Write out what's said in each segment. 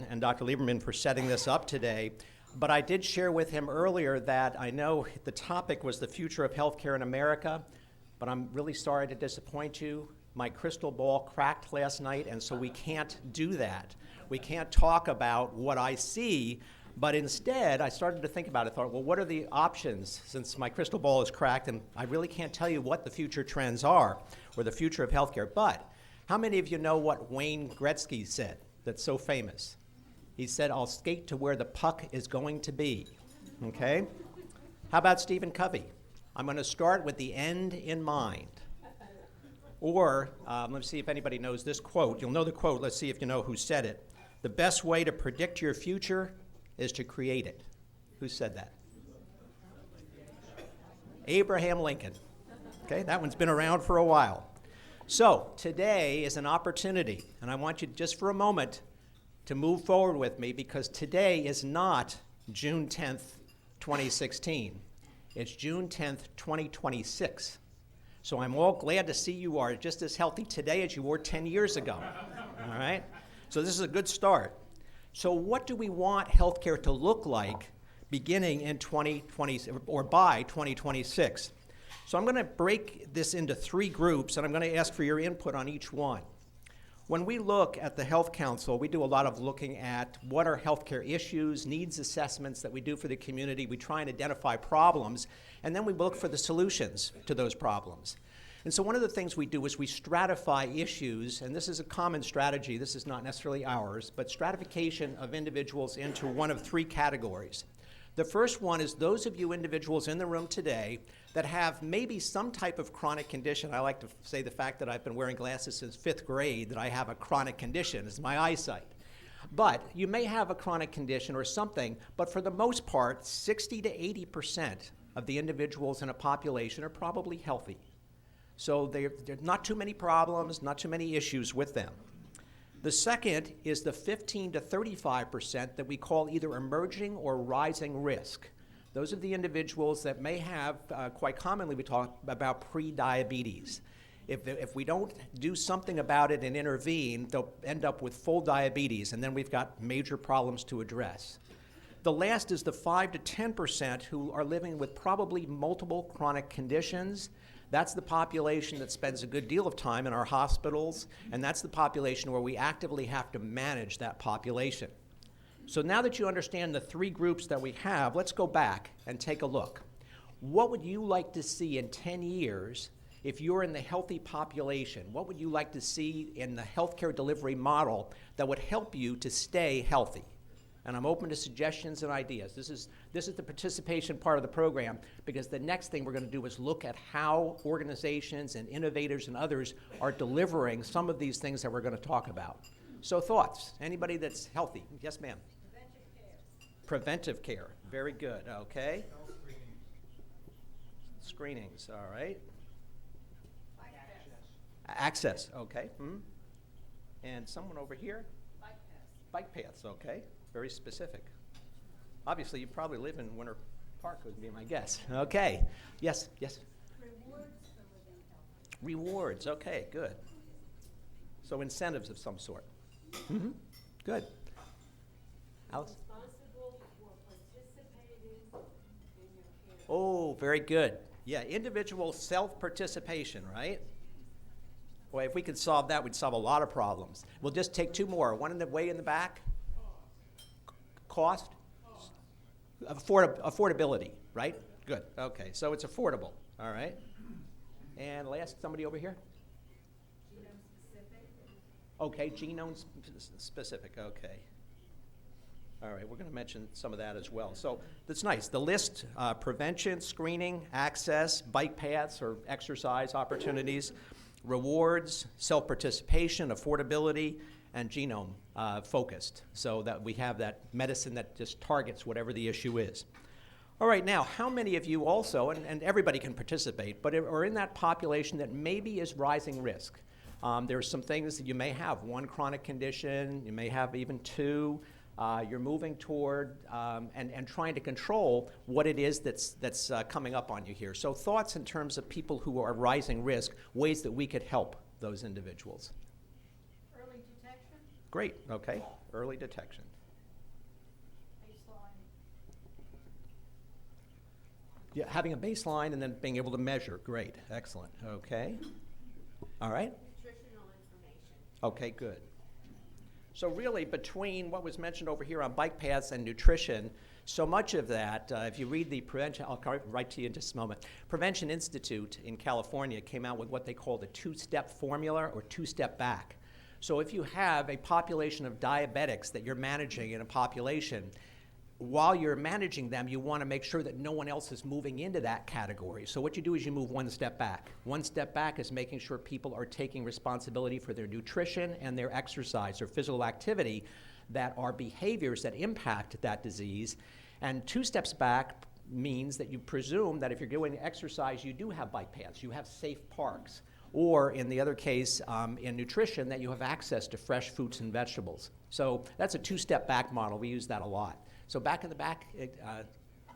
and Dr. Lieberman for setting this up today. But I did share with him earlier that I know the topic was the future of healthcare in America, but I'm really sorry to disappoint you. My crystal ball cracked last night, and so we can't do that. We can't talk about what I see, but instead I started to think about it. I thought, well, what are the options since my crystal ball is cracked, and I really can't tell you what the future trends are or the future of healthcare. But how many of you know what Wayne Gretzky said that's so famous? He said, I'll skate to where the puck is going to be, okay? How about Stephen Covey? I'm going to start with the end in mind. Or, let's see if anybody knows this quote. You'll know the quote. Let's see if you know who said it. The best way to predict your future is to create it. Who said that? Abraham Lincoln. Okay, that one's been around for a while. So today is an opportunity, and I want you just for a moment to move forward with me, because today is not June 10th, 2016. It's June 10th, 2026. So I'm all glad to see you are just as healthy today as you were 10 years ago, all right? So this is a good start. So what do we want healthcare to look like beginning in 2020 or by 2026? So I'm going to break this into three groups, and I'm going to ask for your input on each one. When we look at the Health Council, we do a lot of looking at what are healthcare issues, needs assessments that we do for the community. We try and identify problems, and then we look for the solutions to those problems. And so one of the things we do is we stratify issues, and this is a common strategy. This is not necessarily ours, but stratification of individuals into one of three categories. The first one is those of you individuals in the room today that have maybe some type of chronic condition. I like to say the fact that I've been wearing glasses since 5th grade, that I have a chronic condition is my eyesight. But you may have a chronic condition or something, but for the most part, 60 to 80% of the individuals in a population are probably healthy. So there's not too many problems, not too many issues with them. The second is the 15 to 35% that we call either emerging or rising risk. Those are the individuals that may have, quite commonly we talk about pre-diabetes. If we don't do something about it and intervene, they'll end up with full diabetes, and then we've got major problems to address. The last is the 5 to 10% who are living with probably multiple chronic conditions. That's the population that spends a good deal of time in our hospitals, and that's the population where we actively have to manage that population. So now that you understand the three groups that we have, let's go back and take a look. What would you like to see in 10 years if you're in the healthy population? What would you like to see in the healthcare delivery model that would help you to stay healthy? And I'm open to suggestions and ideas. This is the participation part of the program, because the next thing we're going to do is look at how organizations and innovators and others are delivering some of these things that we're going to talk about. So thoughts? Anybody that's healthy? Yes, ma'am. Preventive care. Preventive care. Very good. Okay. Screenings. All right. Access. Okay. And someone over here? Bike paths. Bike paths. Okay. Very specific. Obviously, you probably live in Winter Park, would be my guess. Okay. Yes. Yes. Rewards for living healthy. Rewards. Okay. Good. So incentives of some sort. Good. Alice? Responsible for participating in your care. Oh, very good. Yeah, individual self-participation, right? Boy, if we could solve that, we'd solve a lot of problems. We'll just take two more. One in the way in the back. Cost? Affordability, right? Good. Okay, so it's affordable. All right. And last, somebody over here? Genome specific. Okay, genome specific. Okay. All right, we're going to mention some of that as well. So that's nice. The list, prevention, screening, access, bike paths or exercise opportunities, rewards, self-participation, affordability, and genome focused, so that we have that medicine that just targets whatever the issue is. All right, now, how many of you also, and everybody can participate, but are in that population that maybe is rising risk? There are some things that you may have. One chronic condition, you may have even two. You're moving toward and trying to control what it is that's coming up on you here. So thoughts in terms of people who are rising risk, ways that we could help those individuals. Early detection. Great, okay. Early detection. Baseline. Yeah, having a baseline and then being able to measure. Great. Excellent. Okay. All right. Nutritional information. Okay, good. So really, between what was mentioned over here on bike paths and nutrition, so much of that, if you read the prevention, I'll come right to you in just a moment. Prevention Institute in California came out with what they call the two-step formula or two-step back. So if you have a population of diabetics that you're managing in a population, while you're managing them, you want to make sure that no one else is moving into that category. So what you do is you move one step back. One step back is making sure people are taking responsibility for their nutrition and their exercise or physical activity that are behaviors that impact that disease. And two steps back means that you presume that if you're doing exercise, you do have bike paths, you have safe parks, or in the other case, in nutrition, that you have access to fresh fruits and vegetables. So that's a two-step back model. We use that a lot. So back in the back, Access to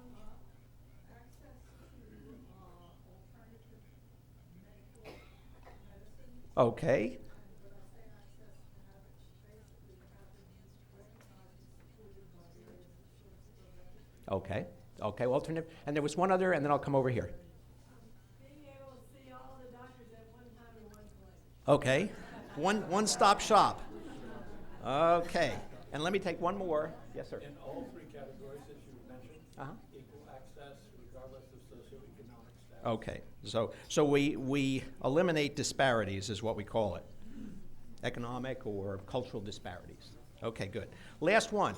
alternative medical medicine. okay, And when I say access to have it, basically having these recognize supported by various insurance programs. okay, alternative. And there was one other, and then I'll come over here. Being able to see all the doctors at one time in one place. Okay, one-stop shop. Okay, and let me take one more. Yes, sir. In all three categories that you mentioned, Uh-huh. equal access regardless of socioeconomic status. Okay, so we eliminate disparities is what we call it. Economic or cultural disparities. Okay, good. Last one.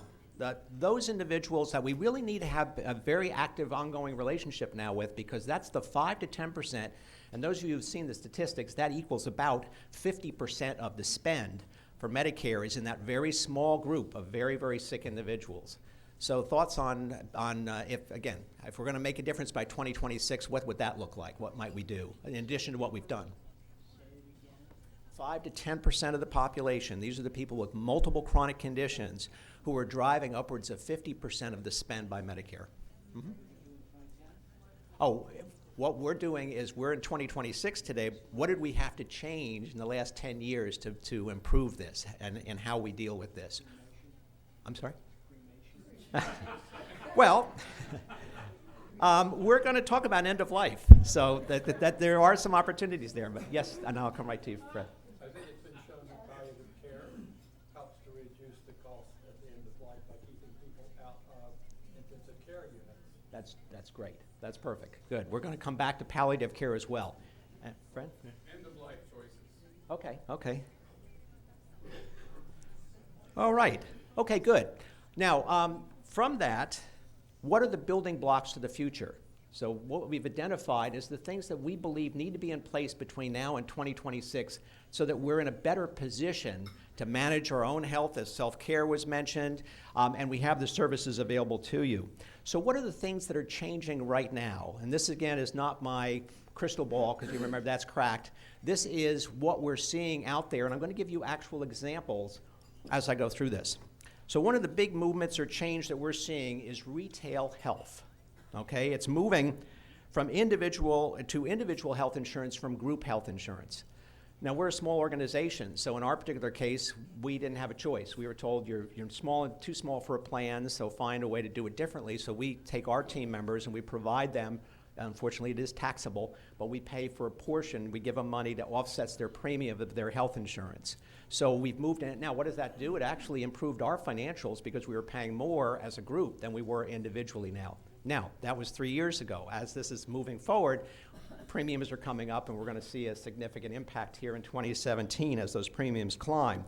Those individuals that we really need to have a very active ongoing relationship now with, because that's the 5 to 10%, and those of you who've seen the statistics, that equals about 50% of the spend for Medicare is in that very small group of very, very sick individuals. So thoughts on if we're going to make a difference by 2026, what would that look like? What might we do in addition to what we've done? 5 to 10% of the population. These are the people with multiple chronic conditions who are driving upwards of 50% of the spend by Medicare. Mm-hmm. Oh, what we're doing is we're in 2026 today. What did we have to change in the last 10 years to improve this and how we deal with this? I'm sorry? Well, we're going to talk about end of life, so that there are some opportunities there. But yes, and I'll come right to you, Fred. I think it's been shown that palliative care helps to reduce the cost at the end of life by keeping people out of intensive care units. That's great. That's perfect. Good. We're going to come back to palliative care as well. Fred? End of life choices. Okay. All right. Okay, good. Now, from that, what are the building blocks to the future? So what we've identified is the things that we believe need to be in place between now and 2026 so that we're in a better position to manage our own health, as self-care was mentioned, and we have the services available to you. So what are the things that are changing right now? And this, again, is not my crystal ball, because you remember that's cracked. This is what we're seeing out there, and I'm going to give you actual examples as I go through this. So one of the big movements or change that we're seeing is retail health. Okay, it's moving from individual to individual health insurance from group health insurance. Now, we're a small organization, so in our particular case, we didn't have a choice. We were told you're small and too small for a plan, so find a way to do it differently. So we take our team members and we provide them. Unfortunately, it is taxable, but we pay for a portion. We give them money that offsets their premium of their health insurance. So we've moved in it. Now, what does that do? It actually improved our financials because we were paying more as a group than we were individually now. Now, that was 3 years ago. As this is moving forward, premiums are coming up, and we're going to see a significant impact here in 2017 as those premiums climb.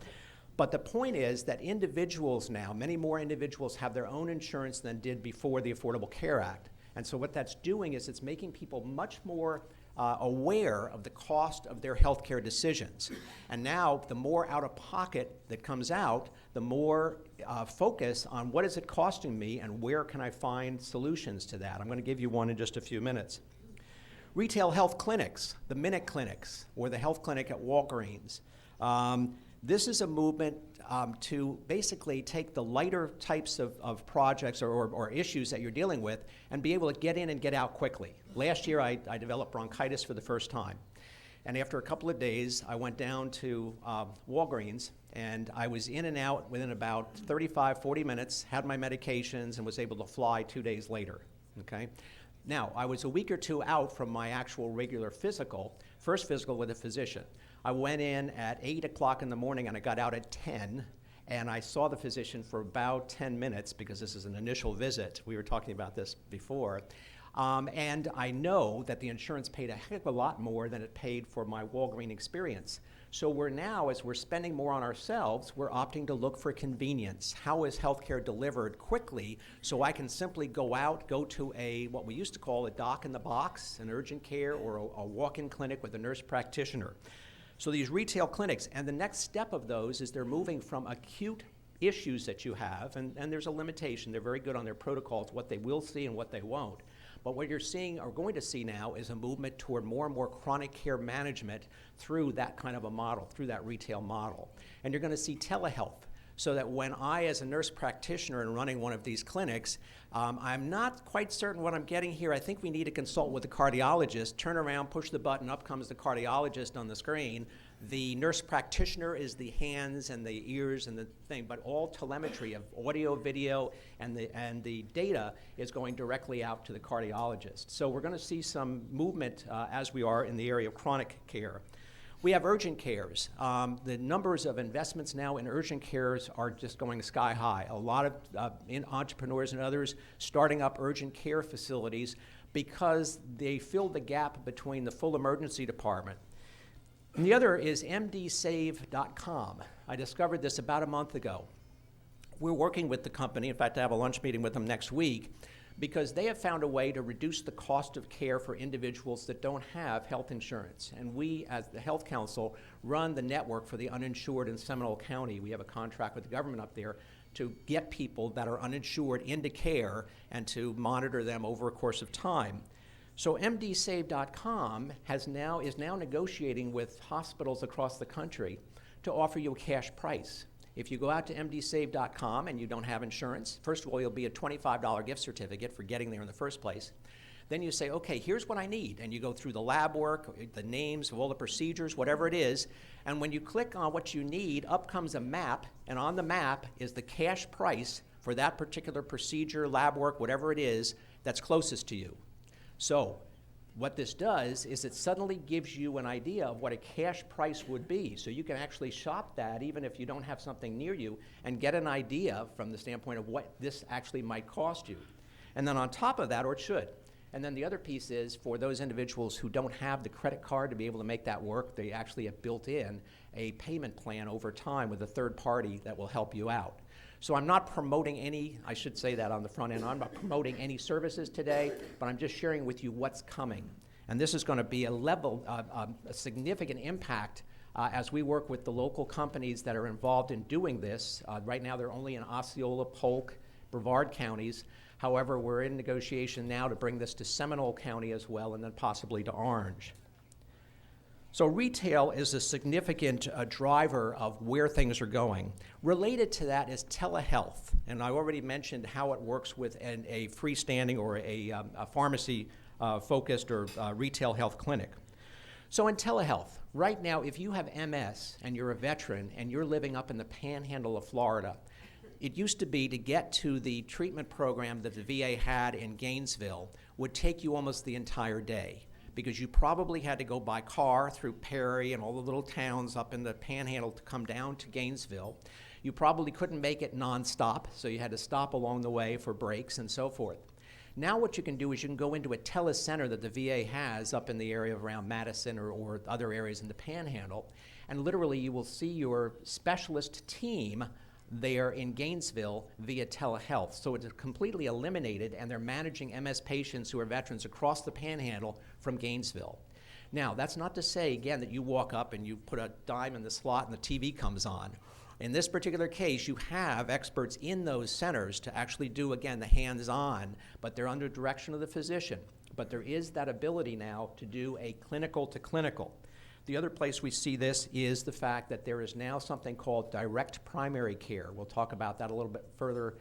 But the point is that individuals now, many more individuals have their own insurance than did before the Affordable Care Act. And so what that's doing is it's making people much more aware of the cost of their healthcare decisions. And now, the more out-of-pocket that comes out, the more focus on what is it costing me and where can I find solutions to that. I'm going to give you one in just a few minutes. Retail health clinics, the Minute Clinics, or the health clinic at Walgreens. This is a movement to basically take the lighter types of projects or issues that you're dealing with and be able to get in and get out quickly. Last year, I developed bronchitis for the first time. And after a couple of days, I went down to Walgreens, And I was in and out within about 35, 40 minutes, had my medications, and was able to fly 2 days later, okay? Now, I was a week or two out from my actual regular physical, first physical with a physician. I went in at 8 o'clock in the morning and I got out at 10, and I saw the physician for about 10 minutes because this is an initial visit. We were talking about this before. And I know that the insurance paid a heck of a lot more than it paid for my Walgreens experience. So we're now, as we're spending more on ourselves, we're opting to look for convenience. How is healthcare delivered quickly so I can simply go out, go to what we used to call a doc in the box, an urgent care, or a walk-in clinic with a nurse practitioner. So these retail clinics, and the next step of those is they're moving from acute issues that you have, and there's a limitation. They're very good on their protocols, what they will see and what they won't. But what you're seeing or going to see now is a movement toward more and more chronic care management through that kind of a model, through that retail model. And you're going to see telehealth, so that when I, as a nurse practitioner and running one of these clinics, I'm not quite certain what I'm getting here. I think we need to consult with the cardiologist, turn around, push the button, up comes the cardiologist on the screen. The nurse practitioner is the hands and the ears and the thing, but all telemetry of audio, video, and the data is going directly out to the cardiologist. So we're going to see some movement as we are in the area of chronic care. We have urgent cares. The numbers of investments now in urgent cares are just going sky high. A lot of entrepreneurs and others starting up urgent care facilities because they fill the gap between the full emergency department. And the other is mdsave.com. I discovered this about a month ago. We're working with the company. In fact, I have a lunch meeting with them next week, because they have found a way to reduce the cost of care for individuals that don't have health insurance. And we, as the Health Council, run the network for the uninsured in Seminole County. We have a contract with the government up there to get people that are uninsured into care and to monitor them over a course of time. So mdsave.com is now negotiating with hospitals across the country to offer you a cash price. If you go out to mdsave.com and you don't have insurance, first of all, you'll be a $25 gift certificate for getting there in the first place. Then you say, okay, here's what I need. And you go through the lab work, the names of all the procedures, whatever it is. And when you click on what you need, up comes a map. And on the map is the cash price for that particular procedure, lab work, whatever it is, that's closest to you. So what this does is it suddenly gives you an idea of what a cash price would be. So you can actually shop that even if you don't have something near you and get an idea from the standpoint of what this actually might cost you. And then on top of that, or it should. And then the other piece is for those individuals who don't have the credit card to be able to make that work, they actually have built in a payment plan over time with a third party that will help you out. So I'm not promoting any, I should say that on the front end, I'm not promoting any services today, but I'm just sharing with you what's coming. And this is going to be a significant impact as we work with the local companies that are involved in doing this. Right now they're only in Osceola, Polk, Brevard counties. However, we're in negotiation now to bring this to Seminole County as well, and then possibly to Orange. So retail is a significant driver of where things are going. Related to that is telehealth, and I already mentioned how it works with a freestanding or a pharmacy-focused or retail health clinic. So in telehealth, right now, if you have MS and you're a veteran and you're living up in the panhandle of Florida, it used to be to get to the treatment program that the VA had in Gainesville would take you almost the entire day, because you probably had to go by car through Perry and all the little towns up in the panhandle to come down to Gainesville. You probably couldn't make it nonstop, so you had to stop along the way for breaks and so forth. Now what you can do is you can go into a telecenter that the VA has up in the area around Madison or other areas in the panhandle, and literally you will see your specialist team there in Gainesville via telehealth. So it's completely eliminated, and they're managing MS patients who are veterans across the panhandle from Gainesville. Now, that's not to say, again, that you walk up and you put a dime in the slot and the TV comes on. In this particular case, you have experts in those centers to actually do, again, the hands-on, but they're under direction of the physician. But there is that ability now to do a clinical to clinical. The other place we see this is the fact that there is now something called direct primary care. We'll talk about that a little bit further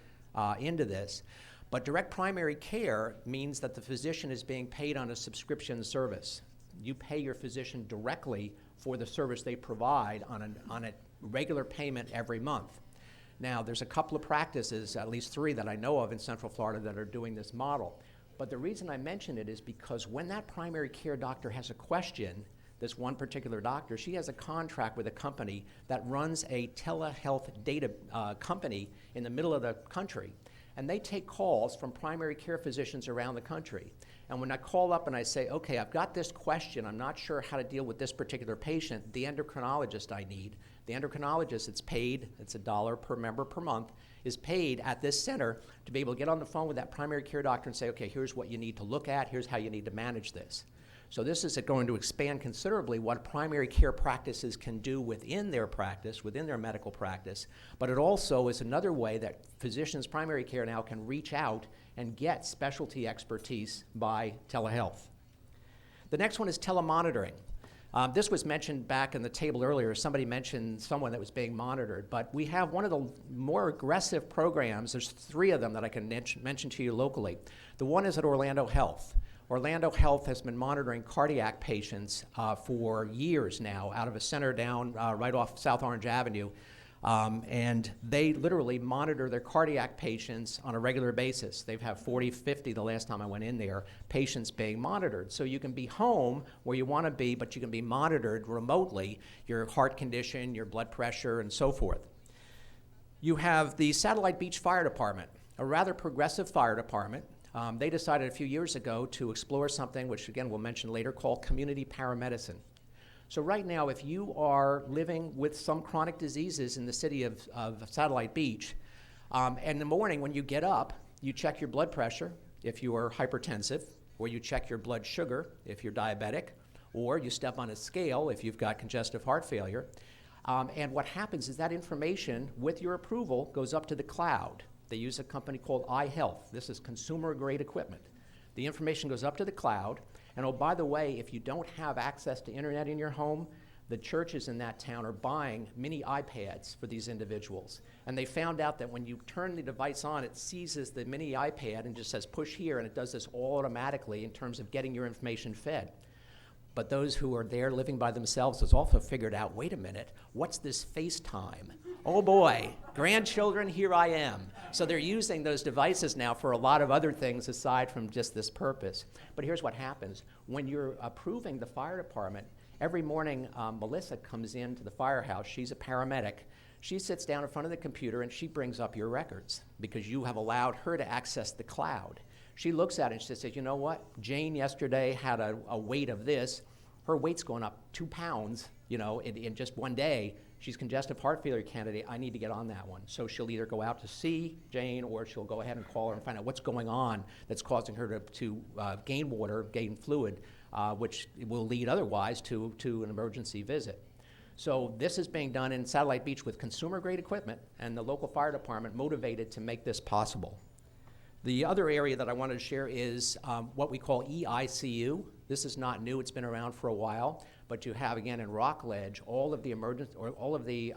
into this. But direct primary care means that the physician is being paid on a subscription service. You pay your physician directly for the service they provide on regular payment every month. Now, there's a couple of practices, at least 3 that I know of in Central Florida, that are doing this model. But the reason I mention it is because when that primary care doctor has a question, this one particular doctor, she has a contract with a company that runs a telehealth data company in the middle of the country. And they take calls from primary care physicians around the country. And when I call up and I say, okay, I've got this question, I'm not sure how to deal with this particular patient, the endocrinologist I need, the endocrinologist, it's paid, it's $1 per member per month, is paid at this center to be able to get on the phone with that primary care doctor and say, okay, here's what you need to look at, here's how you need to manage this. So this is going to expand considerably what primary care practices can do within their practice, within their medical practice, but it also is another way that physicians' primary care now can reach out and get specialty expertise by telehealth. The next one is telemonitoring. This was mentioned back in the table earlier. Somebody mentioned someone that was being monitored, but we have one of the more aggressive programs. There's 3 of them that I can mention to you locally. The one is at Orlando Health. Orlando Health has been monitoring cardiac patients for years now out of a center down right off South Orange Avenue. And they literally monitor their cardiac patients on a regular basis. They've had 40, 50 the last time I went in there, patients being monitored. So you can be home where you want to be, but you can be monitored remotely, your heart condition, your blood pressure, and so forth. You have the Satellite Beach Fire Department, a rather progressive fire department. They decided a few years ago to explore something, which again we'll mention later, called community paramedicine. So right now, if you are living with some chronic diseases in the city of Satellite Beach, and in the morning when you get up, you check your blood pressure if you are hypertensive, or you check your blood sugar if you're diabetic, or you step on a scale if you've got congestive heart failure. And what happens is that information, with your approval, goes up to the cloud. They use a company called iHealth. This is consumer-grade equipment. The information goes up to the cloud, and oh, by the way, if you don't have access to internet in your home, the churches in that town are buying mini iPads for these individuals. And they found out that when you turn the device on, it seizes the mini iPad and just says push here, and it does this all automatically in terms of getting your information fed. But those who are there living by themselves has also figured out, wait a minute, what's this FaceTime? Oh boy, grandchildren, here I am. So they're using those devices now for a lot of other things aside from just this purpose. But here's what happens. When you're approving the fire department, every morning Melissa comes into the firehouse. She's a paramedic. She sits down in front of the computer and she brings up your records because you have allowed her to access the cloud. She looks at it and she says, you know what? Jane yesterday had a weight of this. Her weight's going up 2 pounds, in just one day. She's congestive heart failure candidate. I need to get on that one. So she'll either go out to see Jane or she'll go ahead and call her and find out what's going on that's causing her to gain water, gain fluid, which will lead otherwise to an emergency visit. So this is being done in Satellite Beach with consumer-grade equipment, and the local fire department motivated to make this possible. The other area that I wanted to share is what we call EICU. This is not new, it's been around for a while, but you have, again, in Rockledge, all of the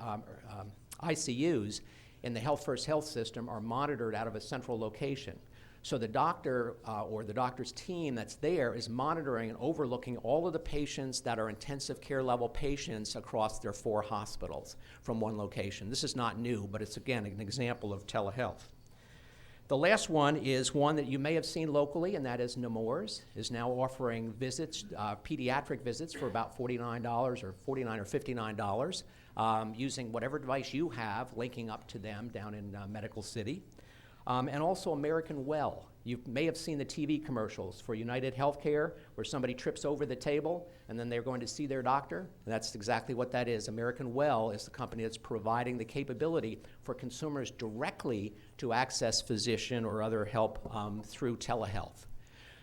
ICUs in the Health First Health system are monitored out of a central location. So the doctor or the doctor's team that's there is monitoring and overlooking all of the patients that are intensive care level patients across their 4 hospitals from one location. This is not new, but it's, again, an example of telehealth. The last one is one that you may have seen locally, and that is Nemours is now offering visits, pediatric visits for about $49 or $49 or $59, using whatever device you have, linking up to them down in Medical City. And also American Well. You may have seen the TV commercials for United Healthcare where somebody trips over the table and then they're going to see their doctor. And that's exactly what that is. American Well is the company that's providing the capability for consumers directly to access physician or other help through telehealth.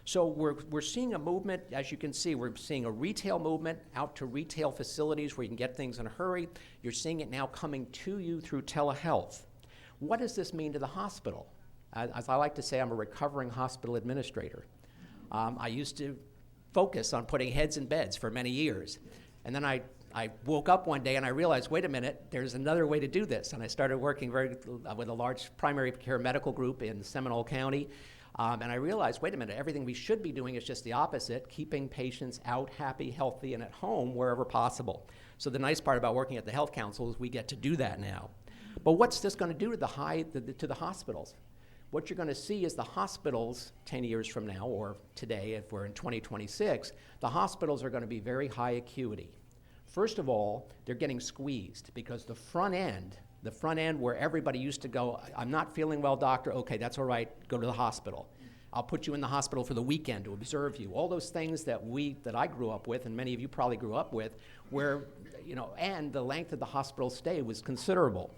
So we're seeing a movement, as you can see, we're seeing a retail movement out to retail facilities where you can get things in a hurry. You're seeing it now coming to you through telehealth. What does this mean to the hospital? As I like to say, I'm a recovering hospital administrator. I used to focus on putting heads in beds for many years. And then I woke up one day and I realized, wait a minute, there's another way to do this. And I started working with a large primary care medical group in Seminole County. And I realized, wait a minute, everything we should be doing is just the opposite, keeping patients out, happy, healthy, and at home wherever possible. So the nice part about working at the Health Council is we get to do that now. But what's this going to do to the hospitals? What you're going to see is the hospitals 10 years from now, or today if we're in 2026, the hospitals are going to be very high acuity. First of all, they're getting squeezed because the front end where everybody used to go, I'm not feeling well, doctor, okay, that's all right, go to the hospital. I'll put you in the hospital for the weekend to observe you. All those things that I grew up with, and many of you probably grew up with, where, and the length of the hospital stay was considerable.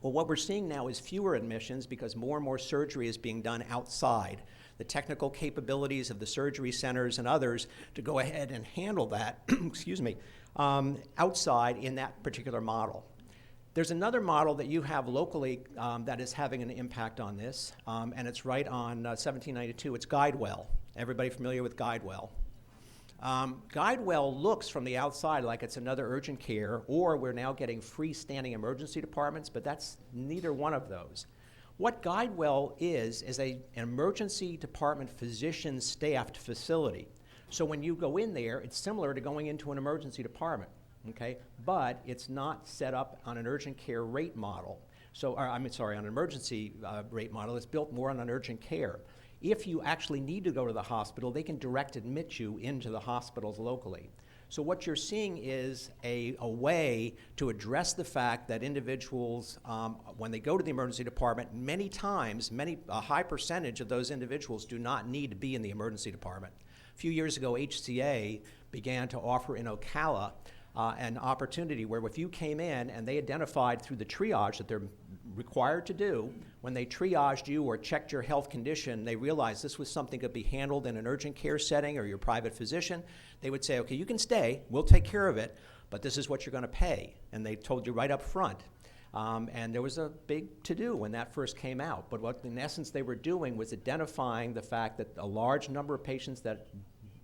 Well, what we're seeing now is fewer admissions because more and more surgery is being done outside. The technical capabilities of the surgery centers and others to go ahead and handle that, excuse me, outside in that particular model. There's another model that you have locally that is having an impact on this, and it's right on 1792. It's GuideWell. Everybody familiar with GuideWell? GuideWell looks from the outside like it's another urgent care, or we're now getting freestanding emergency departments, but that's neither one of those. What GuideWell is an emergency department physician staffed facility. So when you go in there, it's similar to going into an emergency department, okay? But it's not set up on an urgent care rate model. On an emergency rate model. It's built more on an urgent care. If you actually need to go to the hospital, they can direct admit you into the hospitals locally. So what you're seeing is a way to address the fact that individuals, when they go to the emergency department, many times, a high percentage of those individuals do not need to be in the emergency department. A few years ago, HCA began to offer in Ocala an opportunity where if you came in and they identified through the triage that they're required to do, when they triaged you or checked your health condition, they realized this was something that could be handled in an urgent care setting or your private physician, they would say, okay, you can stay, we'll take care of it, but this is what you're going to pay. And they told you right up front. And there was a big to-do when that first came out. But what in essence they were doing was identifying the fact that a large number of patients that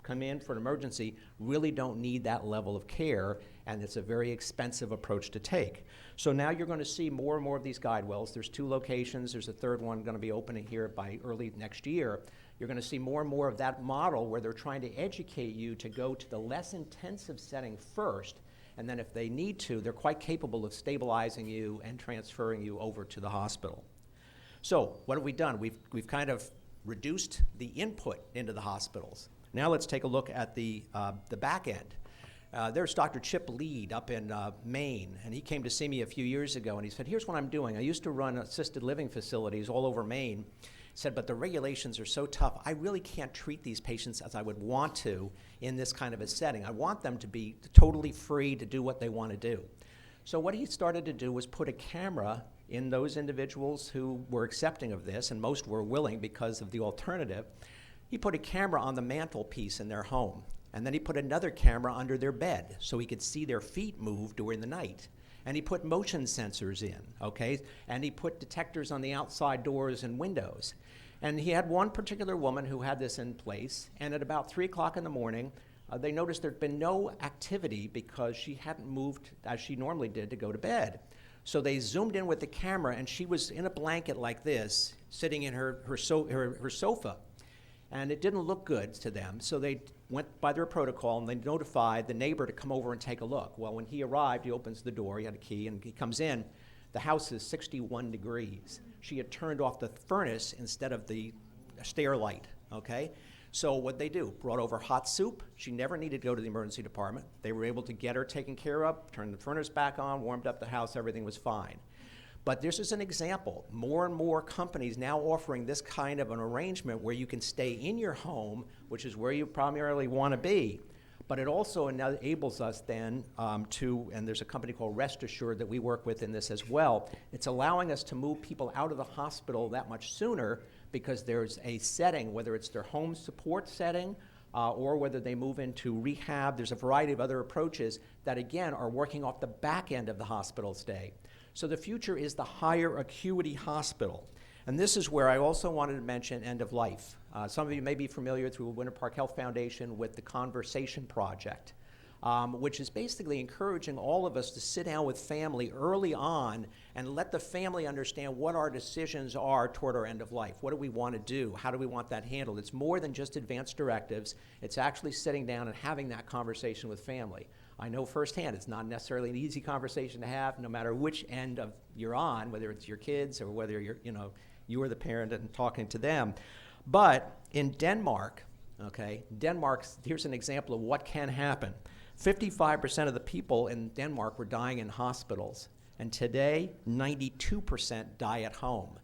come in for an emergency really don't need that level of care, and it's a very expensive approach to take. So now you're going to see more and more of these GuideWells. There's 2 locations. There's a third one going to be opening here by early next year. You're going to see more and more of that model where they're trying to educate you to go to the less intensive setting first, and then if they need to, they're quite capable of stabilizing you and transferring you over to the hospital. So what have we done? We've kind of reduced the input into the hospitals. Now let's take a look at the back end. There's Dr. Chip Lead up in Maine, and he came to see me a few years ago, and he said, here's what I'm doing. I used to run assisted living facilities all over Maine. He said, but the regulations are so tough, I really can't treat these patients as I would want to in this kind of a setting. I want them to be totally free to do what they want to do. So what he started to do was put a camera in those individuals who were accepting of this, and most were willing because of the alternative. He put a camera on the mantelpiece in their home, and then he put another camera under their bed so he could see their feet move during the night. And he put motion sensors in, okay? And he put detectors on the outside doors and windows. And he had one particular woman who had this in place, and at about 3 o'clock in the morning, they noticed there'd been no activity because she hadn't moved as she normally did to go to bed. So they zoomed in with the camera, and she was in a blanket like this, sitting in her sofa. And it didn't look good to them, so they went by their protocol and they notified the neighbor to come over and take a look. Well, when he arrived, he opens the door, he had a key, and he comes in. The house is 61 degrees. She had turned off the furnace instead of the stair light, okay? So what they do, brought over hot soup. She never needed to go to the emergency department. They were able to get her taken care of, turned the furnace back on, warmed up the house, everything was fine. But this is an example. More and more companies now offering this kind of an arrangement where you can stay in your home, which is where you primarily want to be, but it also enables us then and there's a company called Rest Assured that we work with in this as well. It's allowing us to move people out of the hospital that much sooner because there's a setting, whether it's their home support setting or whether they move into rehab. There's a variety of other approaches that, again, are working off the back end of the hospital stay. So the future is the higher acuity hospital. And this is where I also wanted to mention end of life. Some of you may be familiar through Winter Park Health Foundation with the Conversation Project. which is basically encouraging all of us to sit down with family early on and let the family understand what our decisions are toward our end of life. What do we want to do? How do we want that handled? It's more than just advanced directives. It's actually sitting down and having that conversation with family. I know firsthand it's not necessarily an easy conversation to have, no matter which end of you're on, whether it's your kids or whether you are the parent and talking to them. But in Denmark, here's an example of what can happen. 55% of the people in Denmark were dying in hospitals, and today 92% die at home.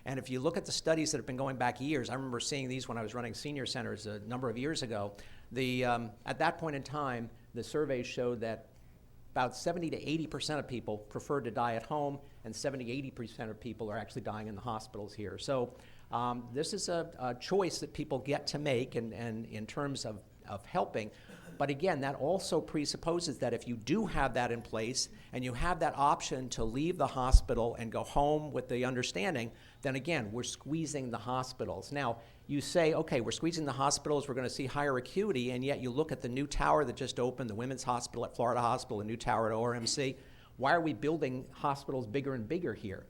And if you look at the studies that have been going back years, I remember seeing these when I was running senior centers a number of years ago. At that point in time, the surveys showed that about 70 to 80% of people prefer to die at home, and 70-80% of people are actually dying in the hospitals here. So this is a choice that people get to make, and in terms of helping. But again, that also presupposes that if you do have that in place and you have that option to leave the hospital and go home with the understanding, then again, we're squeezing the hospitals. Now, you say, okay, we're squeezing the hospitals, we're going to see higher acuity, and yet you look at the new tower that just opened, the Women's Hospital at Florida Hospital, a new tower at ORMC. Why are we building hospitals bigger and bigger here?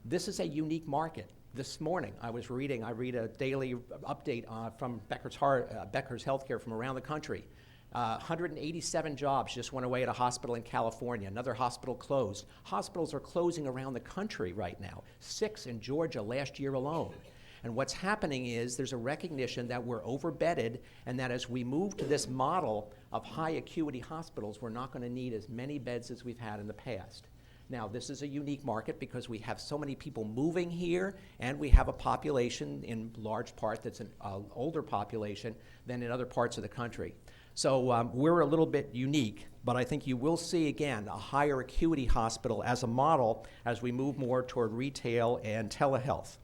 This is a unique market. This morning, I read a daily update from Becker's Healthcare from around the country. 187 jobs just went away at a hospital in California. Another hospital closed. Hospitals are closing around the country right now. 6 in Georgia last year alone. And what's happening is there's a recognition that we're overbedded, and that as we move to this model of high acuity hospitals, we're not going to need as many beds as we've had in the past. Now, this is a unique market because we have so many people moving here, and we have a population in large part that's an older population than in other parts of the country. So we're a little bit unique, but I think you will see, again, a higher acuity hospital as a model as we move more toward retail and telehealth.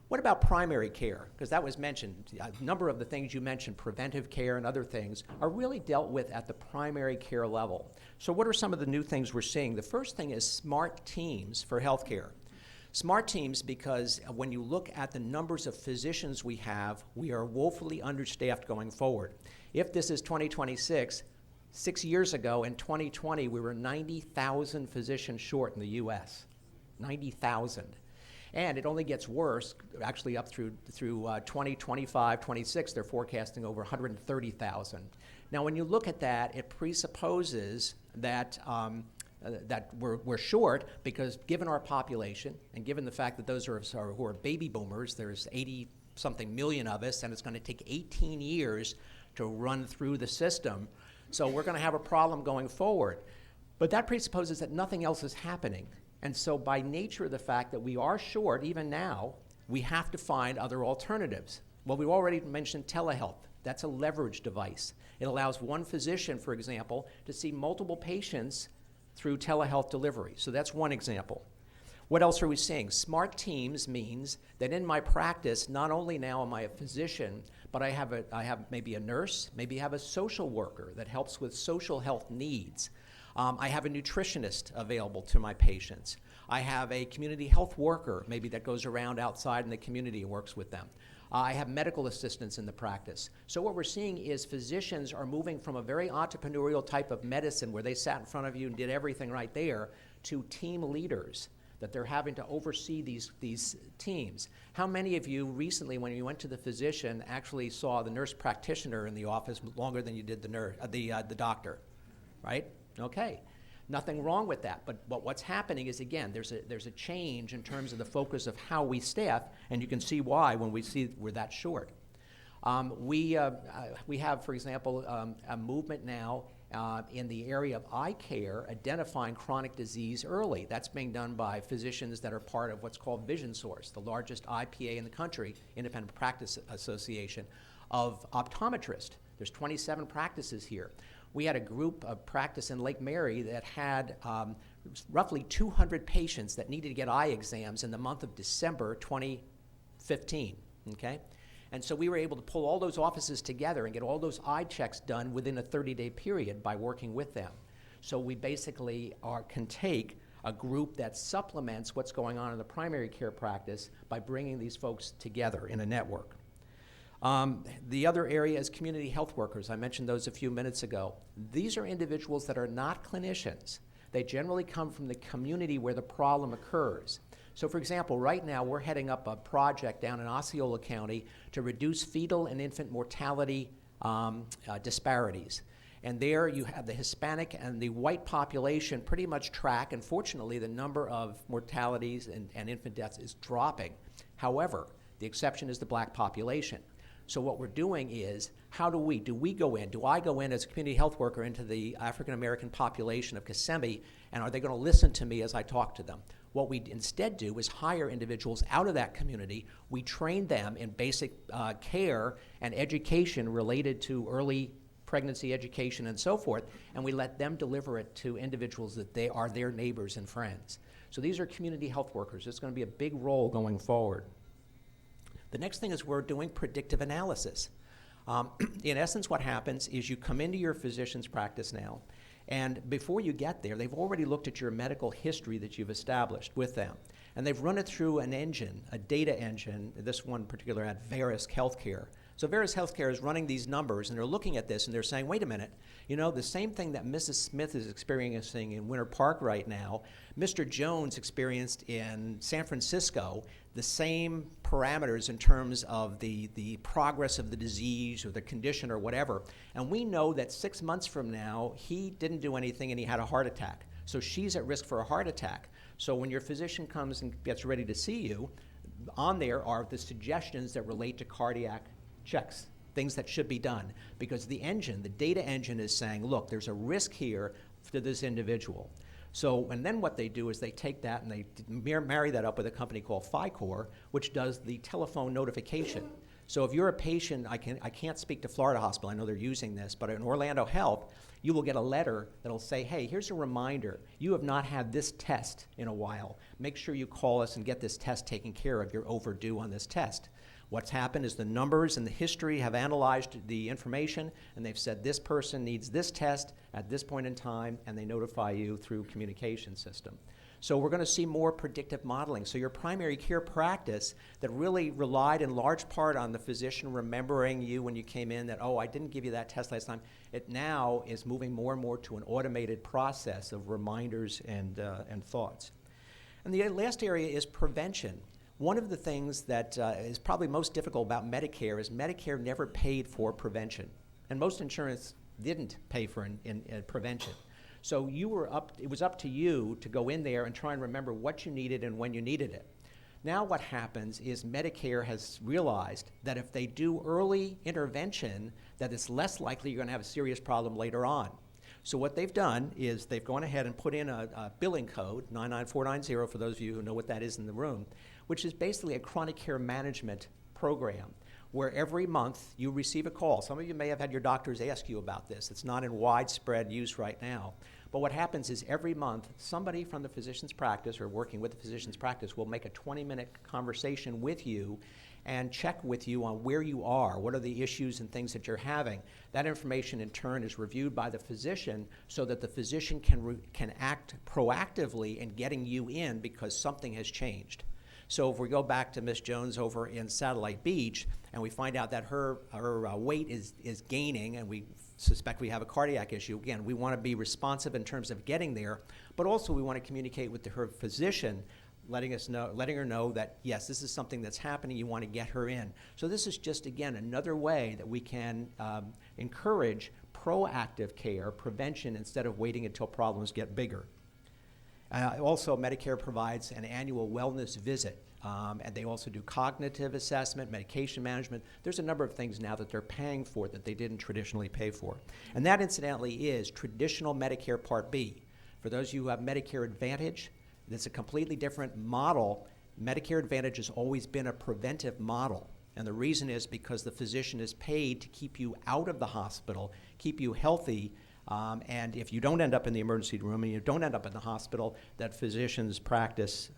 What about primary care? Because that was mentioned. A number of the things you mentioned, preventive care and other things, are really dealt with at the primary care level. So what are some of the new things we're seeing? The first thing is smart teams for healthcare. Smart teams because when you look at the numbers of physicians we have, we are woefully understaffed going forward. If this is 2026, 6 years ago in 2020, we were 90,000 physicians short in the U.S. 90,000. And it only gets worse, actually up through 2025, 26, they're forecasting over 130,000. Now, when you look at that, it presupposes that that we're short because given our population and given the fact that those who are baby boomers, there's 80-something million of us, and it's going to take 18 years to run through the system. So we're going to have a problem going forward. But that presupposes that nothing else is happening. And so by nature of the fact that we are short, even now, we have to find other alternatives. Well, we've already mentioned telehealth. That's a leverage device. It allows one physician, for example, to see multiple patients through telehealth delivery. So that's one example. What else are we seeing? Smart teams means that in my practice, not only now am I a physician, but I have maybe a nurse, maybe I have a social worker that helps with social health needs. I have a nutritionist available to my patients. I have a community health worker, maybe that goes around outside in the community and works with them. I have medical assistants in the practice. So what we're seeing is physicians are moving from a very entrepreneurial type of medicine where they sat in front of you and did everything right there to team leaders, that they're having to oversee these teams. How many of you recently, when you went to the physician, actually saw the nurse practitioner in the office longer than you did the doctor, right? Okay, nothing wrong with that. But what's happening is, again, there's a change in terms of the focus of how we staff, and you can see why when we see we're that short. We have, for example, a movement now in the area of eye care, identifying chronic disease early. That's being done by physicians that are part of what's called Vision Source, the largest IPA in the country, Independent Practice Association, of optometrists. There's 27 practices here. We had a group of practice in Lake Mary that had roughly 200 patients that needed to get eye exams in the month of December 2015, okay? And so we were able to pull all those offices together and get all those eye checks done within a 30-day period by working with them. So we basically can take a group that supplements what's going on in the primary care practice by bringing these folks together in a network. The other area is community health workers. I mentioned those a few minutes ago. These are individuals that are not clinicians. They generally come from the community where the problem occurs. So for example, right now we're heading up a project down in Osceola County to reduce fetal and infant mortality disparities. And there you have the Hispanic and the white population pretty much track, and fortunately the number of mortalities and infant deaths is dropping. However, the exception is the black population. So what we're doing is, do I go in as a community health worker into the African American population of Kissimmee, and are they going to listen to me as I talk to them? What we instead do is hire individuals out of that community. We train them in basic care and education related to early pregnancy education and so forth, and we let them deliver it to individuals that they are their neighbors and friends. So these are community health workers. It's going to be a big role going forward. The next thing is we're doing predictive analysis. In essence, what happens is you come into your physician's practice now, and before you get there, they've already looked at your medical history that you've established with them. And they've run it through an engine, a data engine, this one particular at Verisk Healthcare. So Verisk Healthcare is running these numbers, and they're looking at this, and they're saying, wait a minute, you know, the same thing that Mrs. Smith is experiencing in Winter Park right now, Mr. Jones experienced in San Francisco, the same parameters in terms of the progress of the disease or the condition or whatever. And we know that 6 months from now, he didn't do anything and he had a heart attack. So she's at risk for a heart attack. So when your physician comes and gets ready to see you, on there are the suggestions that relate to cardiac checks, things that should be done, because the data engine is saying, look, there's a risk here to this individual. So, and then what they do is they take that and they marry that up with a company called FICOR, which does the telephone notification. So if you're a patient, I can't speak to Florida Hospital, I know they're using this, but in Orlando Health, you will get a letter that'll say, hey, here's a reminder, you have not had this test in a while. Make sure you call us and get this test taken care of, you're overdue on this test. What's happened is the numbers and the history have analyzed the information, and they've said this person needs this test at this point in time, and they notify you through communication system. So we're going to see more predictive modeling. So your primary care practice that really relied in large part on the physician remembering you when you came in that, oh, I didn't give you that test last time, it now is moving more and more to an automated process of reminders and thoughts. And the last area is prevention. One of the things that is probably most difficult about Medicare is Medicare never paid for prevention, and most insurance didn't pay for prevention. So it was up to you to go in there and try and remember what you needed and when you needed it. Now what happens is Medicare has realized that if they do early intervention, that it's less likely you're going to have a serious problem later on. So what they've done is they've gone ahead and put in a billing code, 99490, for those of you who know what that is in the room, which is basically a chronic care management program where every month you receive a call. Some of you may have had your doctors ask you about this. It's not in widespread use right now. But what happens is every month, somebody from the physician's practice or working with the physician's practice will make a 20-minute conversation with you and check with you on where you are, what are the issues and things that you're having. That information in turn is reviewed by the physician so that the physician can act proactively in getting you in because something has changed. So if we go back to Miss Jones over in Satellite Beach and we find out that her weight is gaining and we suspect we have a cardiac issue, again, we want to be responsive in terms of getting there, but also we want to communicate with her physician, letting her know that, yes, this is something that's happening, you want to get her in. So this is just, again, another way that we can encourage proactive care, prevention, instead of waiting until problems get bigger. Also, Medicare provides an annual wellness visit, and they also do cognitive assessment, medication management. There's a number of things now that they're paying for that they didn't traditionally pay for. And that, incidentally, is traditional Medicare Part B. For those of you who have Medicare Advantage, it's a completely different model. Medicare Advantage has always been a preventive model. And the reason is because the physician is paid to keep you out of the hospital, keep you healthy, and if you don't end up in the emergency room and you don't end up in the hospital, that physician's practice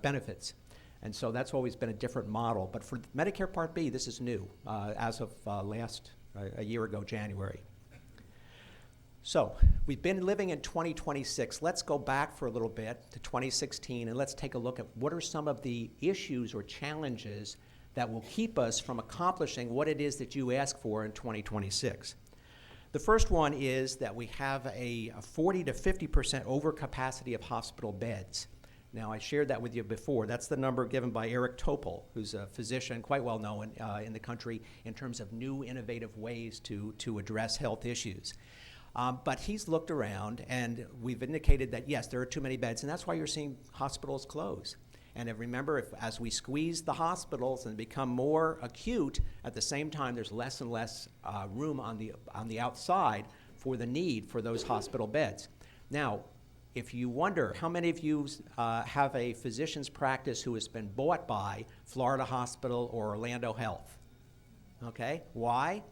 benefits. And so that's always been a different model. But for Medicare Part B, this is new as of a year ago, January. So we've been living in 2026. Let's go back for a little bit to 2016 and let's take a look at what are some of the issues or challenges that will keep us from accomplishing what it is that you ask for in 2026. The first one is that we have a 40 to 50% overcapacity of hospital beds. Now, I shared that with you before. That's the number given by Eric Topol, who's a physician quite well known in the country in terms of new innovative ways to address health issues. But he's looked around, and we've indicated that, yes, there are too many beds, and that's why you're seeing hospitals close. And remember, as we squeeze the hospitals and become more acute, at the same time, there's less and less room on the outside for the need for those hospital beds. Now, if you wonder, how many of you have a physician's practice who has been bought by Florida Hospital or Orlando Health? Okay, why?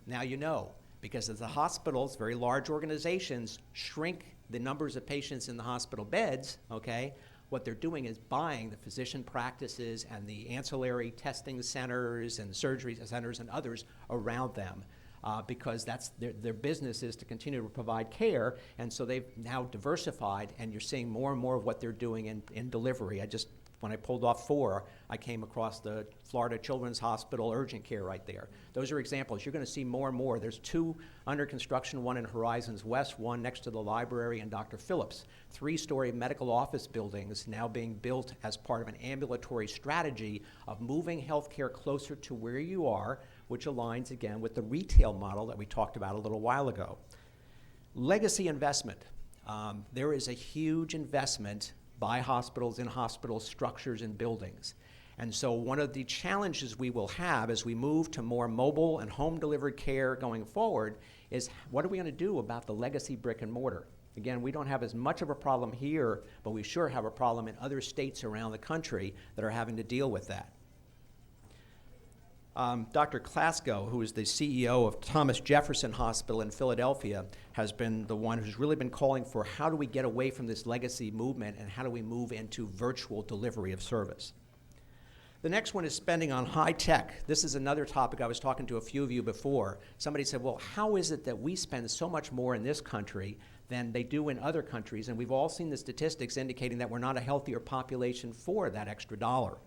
Now you know. Because as the hospitals, very large organizations, shrink the numbers of patients in the hospital beds, okay, what they're doing is buying the physician practices and the ancillary testing centers and surgery centers and others around them. Because that's their business is to continue to provide care, and so they've now diversified, and you're seeing more and more of what they're doing in delivery. When I pulled off 4, I came across the Florida Children's Hospital urgent care right there. Those are examples. You're going to see more and more. There's 2 under construction, one in Horizons West, one next to the library and Dr. Phillips. 3-story medical office buildings now being built as part of an ambulatory strategy of moving healthcare closer to where you are, which aligns again with the retail model that we talked about a little while ago. Legacy investment. There is a huge investment by hospitals in hospital structures and buildings. And so one of the challenges we will have as we move to more mobile and home-delivered care going forward is what are we going to do about the legacy brick and mortar? Again, we don't have as much of a problem here, but we sure have a problem in other states around the country that are having to deal with that. Dr. Klasko, who is the CEO of Thomas Jefferson Hospital in Philadelphia, has been the one who's really been calling for how do we get away from this legacy movement and how do we move into virtual delivery of service. The next one is spending on high tech. This is another topic I was talking to a few of you before. Somebody said, well, how is it that we spend so much more in this country than they do in other countries? And we've all seen the statistics indicating that we're not a healthier population for that extra dollar.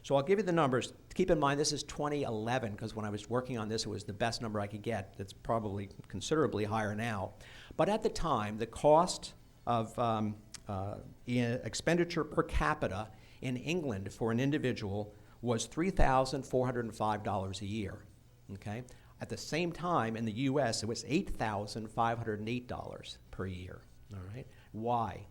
So I'll give you the numbers. Keep in mind, this is 2011, because when I was working on this, it was the best number I could get. It's probably considerably higher now. But at the time, the cost of expenditure per capita in England for an individual was $3,405 a year, okay? At the same time, in the U.S., it was $8,508 per year, all right? Why?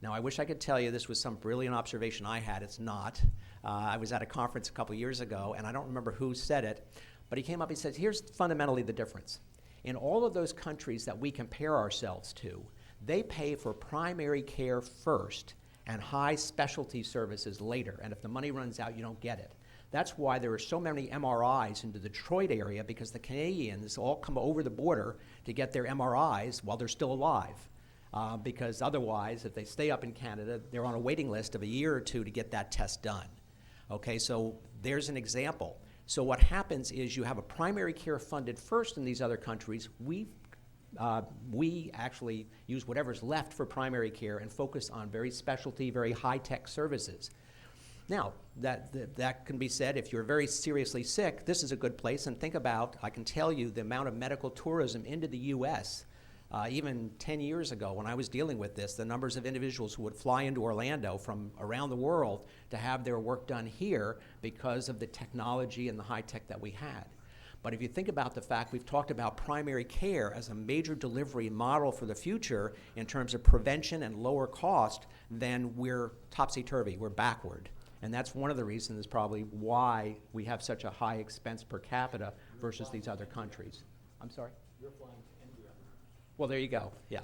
Now, I wish I could tell you this was some brilliant observation I had. It's not. I was at a conference a couple years ago, and I don't remember who said it, but he came up, he said, here's fundamentally the difference. In all of those countries that we compare ourselves to, they pay for primary care first and high specialty services later, and if the money runs out, you don't get it. That's why there are so many MRIs in the Detroit area, because the Canadians all come over the border to get their MRIs while they're still alive. Because otherwise, if they stay up in Canada, they're on a waiting list of a year or 2 to get that test done. Okay, so there's an example. So what happens is you have a primary care funded first in these other countries. We actually use whatever's left for primary care and focus on very specialty, very high-tech services. Now, that can be said, if you're very seriously sick, this is a good place. And think about, I can tell you the amount of medical tourism into the U.S., even 10 years ago when I was dealing with this, the numbers of individuals who would fly into Orlando from around the world to have their work done here because of the technology and the high tech that we had. But if you think about the fact we've talked about primary care as a major delivery model for the future in terms of prevention and lower cost, then we're topsy-turvy, we're backward. And that's one of the reasons probably why we have such a high expense per capita versus these other countries. I'm sorry? You're flying to India. Well, there you go. Yeah,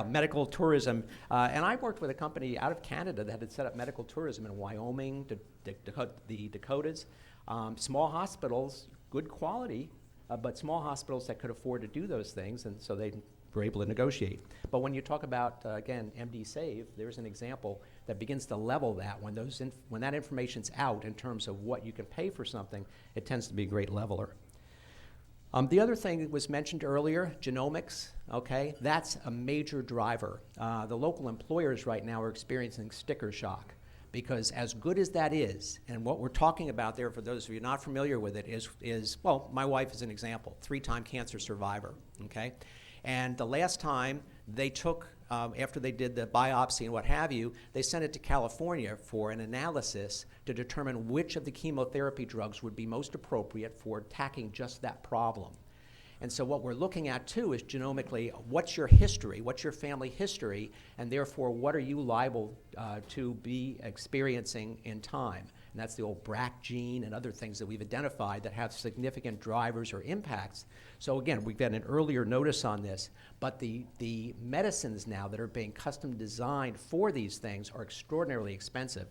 medical tourism. And I worked with a company out of Canada that had set up medical tourism in Wyoming, the Dakotas. Small hospitals, good quality, but small hospitals that could afford to do those things, and so they were able to negotiate. But when you talk about, again, MD Save, there's an example that begins to level that. When that information's out in terms of what you can pay for something, it tends to be a great leveler. The other thing that was mentioned earlier, genomics, okay, that's a major driver. The local employers right now are experiencing sticker shock Because as good as that is, and what we're talking about there, for those of you not familiar with it, is well, my wife is an example, 3-time cancer survivor, okay? And the last time they took, after they did the biopsy and what have you, they sent it to California for an analysis to determine which of the chemotherapy drugs would be most appropriate for attacking just that problem. And so what we're looking at, too, is genomically, what's your history, what's your family history, and therefore, what are you liable to be experiencing in time? And that's the old BRCA gene and other things that we've identified that have significant drivers or impacts. So again, we've got an earlier notice on this, but the medicines now that are being custom designed for these things are extraordinarily expensive,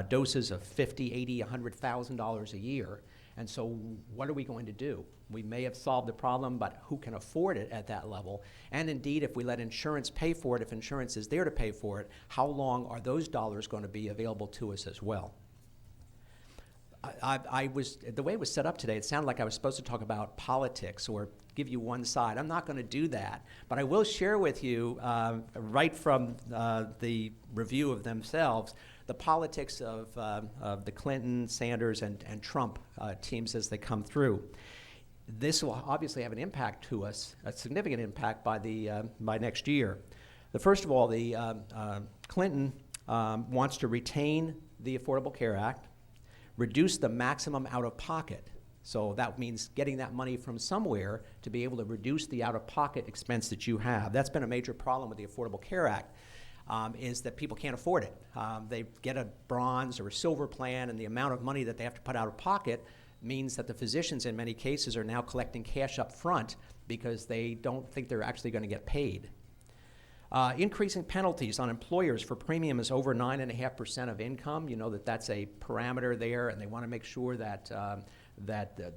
doses of $50,000, $80,000, $100,000 a year. And so what are we going to do? We may have solved the problem, but who can afford it at that level? And indeed, if we let insurance pay for it, if insurance is there to pay for it, how long are those dollars going to be available to us as well? The way it was set up today, it sounded like I was supposed to talk about politics or give you one side. I'm not going to do that, but I will share with you, right from the review of themselves, the politics of the Clinton, Sanders, and Trump teams as they come through. This will obviously have an impact to us, a significant impact by next year. First of all, the Clinton wants to retain the Affordable Care Act, reduce the maximum out-of-pocket. So that means getting that money from somewhere to be able to reduce the out-of-pocket expense that you have. That's been a major problem with the Affordable Care Act, is that people can't afford it. They get a bronze or a silver plan, and the amount of money that they have to put out of pocket means that the physicians in many cases are now collecting cash up front because they don't think they're actually going to get paid. Increasing penalties on employers for premiums over 9.5% of income. You know that's a parameter there, and they want to make sure that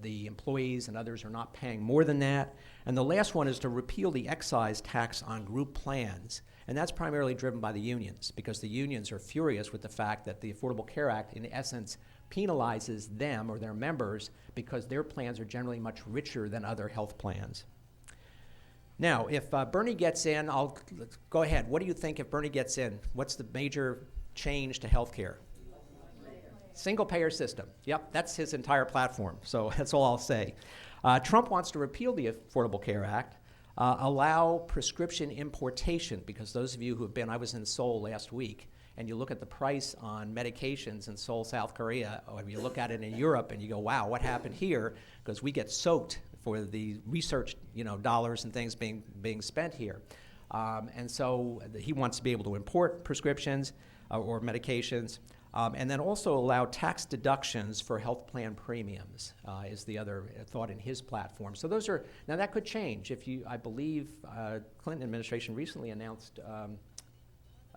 the employees and others are not paying more than that. And the last one is to repeal the excise tax on group plans. And that's primarily driven by the unions, because the unions are furious with the fact that the Affordable Care Act, in essence, penalizes them or their members because their plans are generally much richer than other health plans. Now, if Bernie gets in, go ahead. What do you think if Bernie gets in? What's the major change to health care? Single-payer system. Yep, that's his entire platform, so that's all I'll say. Trump wants to repeal the Affordable Care Act, allow prescription importation, because those of you who have been, I was in Seoul last week, and you look at the price on medications in Seoul, South Korea, or you look at it in Europe and you go, wow, what happened here? Because we get soaked for the research, dollars and things being spent here. And so he wants to be able to import prescriptions or medications, and then also allow tax deductions for health plan premiums is the other thought in his platform. So those are, now that could change. I believe Clinton administration recently announced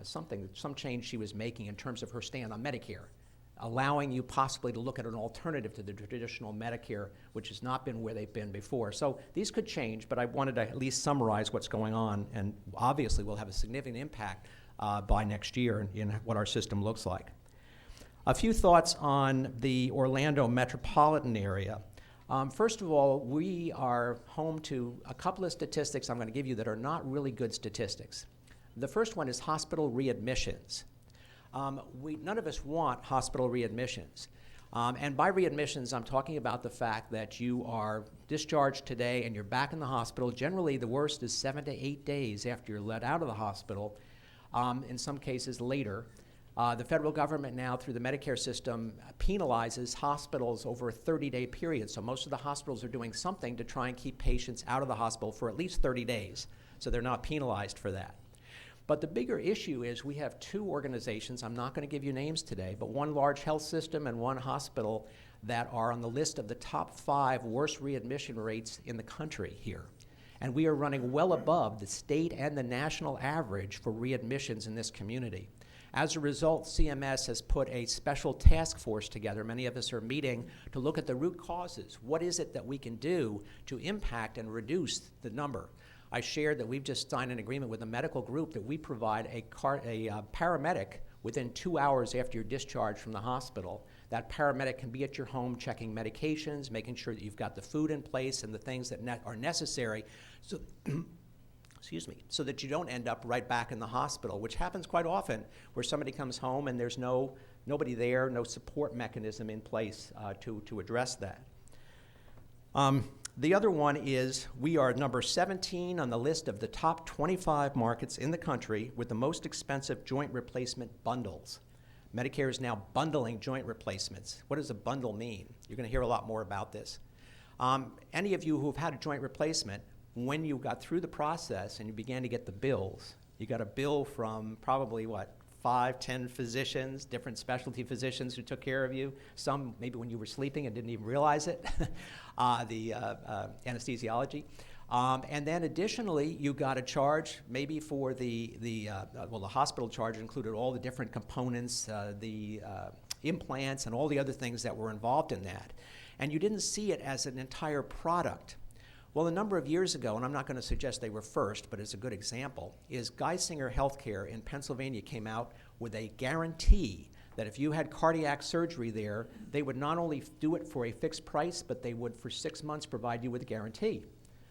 some change she was making in terms of her stand on Medicare, allowing you possibly to look at an alternative to the traditional Medicare, which has not been where they've been before. So these could change, but I wanted to at least summarize what's going on, and obviously will have a significant impact by next year in what our system looks like. A few thoughts on the Orlando metropolitan area. First of all, we are home to a couple of statistics I'm going to give you that are not really good statistics. The first one is hospital readmissions. None of us want hospital readmissions. And by readmissions, I'm talking about the fact that you are discharged today and you're back in the hospital. Generally, the worst is 7 to 8 days after you're let out of the hospital, in some cases later. The federal government now, through the Medicare system, penalizes hospitals over a 30-day period. So most of the hospitals are doing something to try and keep patients out of the hospital for at least 30 days. So they're not penalized for that. But the bigger issue is we have two organizations, I'm not going to give you names today, but one large health system and one hospital that are on the list of the top 5 worst readmission rates in the country here. And we are running well above the state and the national average for readmissions in this community. As a result, CMS has put a special task force together. Many of us are meeting to look at the root causes. What is it that we can do to impact and reduce the number? I shared that we've just signed an agreement with a medical group that we provide a paramedic within 2 hours after you're discharged from the hospital. That paramedic can be at your home checking medications, making sure that you've got the food in place and the things that are necessary so, excuse me, so that you don't end up right back in the hospital, which happens quite often where somebody comes home and there's no Nobody there, no support mechanism in place to address that. The other one is we are number 17 on the list of the top 25 markets in the country with the most expensive joint replacement bundles. Medicare is now bundling joint replacements. What does a bundle mean? You're going to hear a lot more about this. Any of you who have had a joint replacement, when you got through the process and you began to get the bills, you got a bill from probably, 5, 10 physicians, different specialty physicians who took care of you. Some maybe when you were sleeping and didn't even realize it, the anesthesiology. And then additionally, you got a charge maybe for the hospital charge included all the different components, the implants and all the other things that were involved in that. And you didn't see it as an entire product. Well, a number of years ago, and I'm not going to suggest they were first, but it's a good example, is Geisinger Healthcare in Pennsylvania came out with a guarantee that if you had cardiac surgery there, they would not only do it for a fixed price, but they would for 6 months provide you with a guarantee.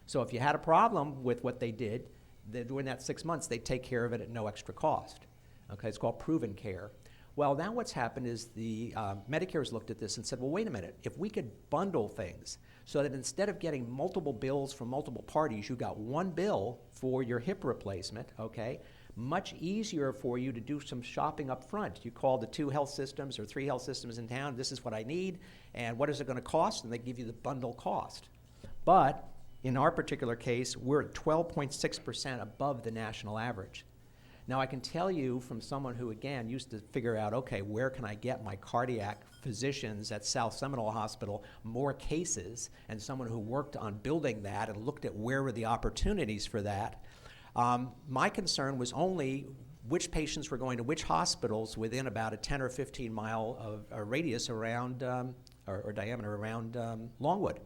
So if you had a problem with what they did, during that 6 months, they'd take care of it at no extra cost. Okay, it's called proven care. Well, now what's happened is the Medicare has looked at this and said, well, wait a minute, if we could bundle things so that instead of getting multiple bills from multiple parties, you got one bill for your hip replacement, okay, much easier for you to do some shopping up front. You call the 2 health systems or 3 health systems in town, this is what I need, and what is it going to cost? And they give you the bundle cost. But in our particular case, we're at 12.6% above the national average. Now, I can tell you from someone who, again, used to figure out, okay, where can I get my cardiac physicians at South Seminole Hospital more cases, and someone who worked on building that and looked at where were the opportunities for that. My concern was only which patients were going to which hospitals within about a 10 or 15 mile of radius around, or diameter around Longwood.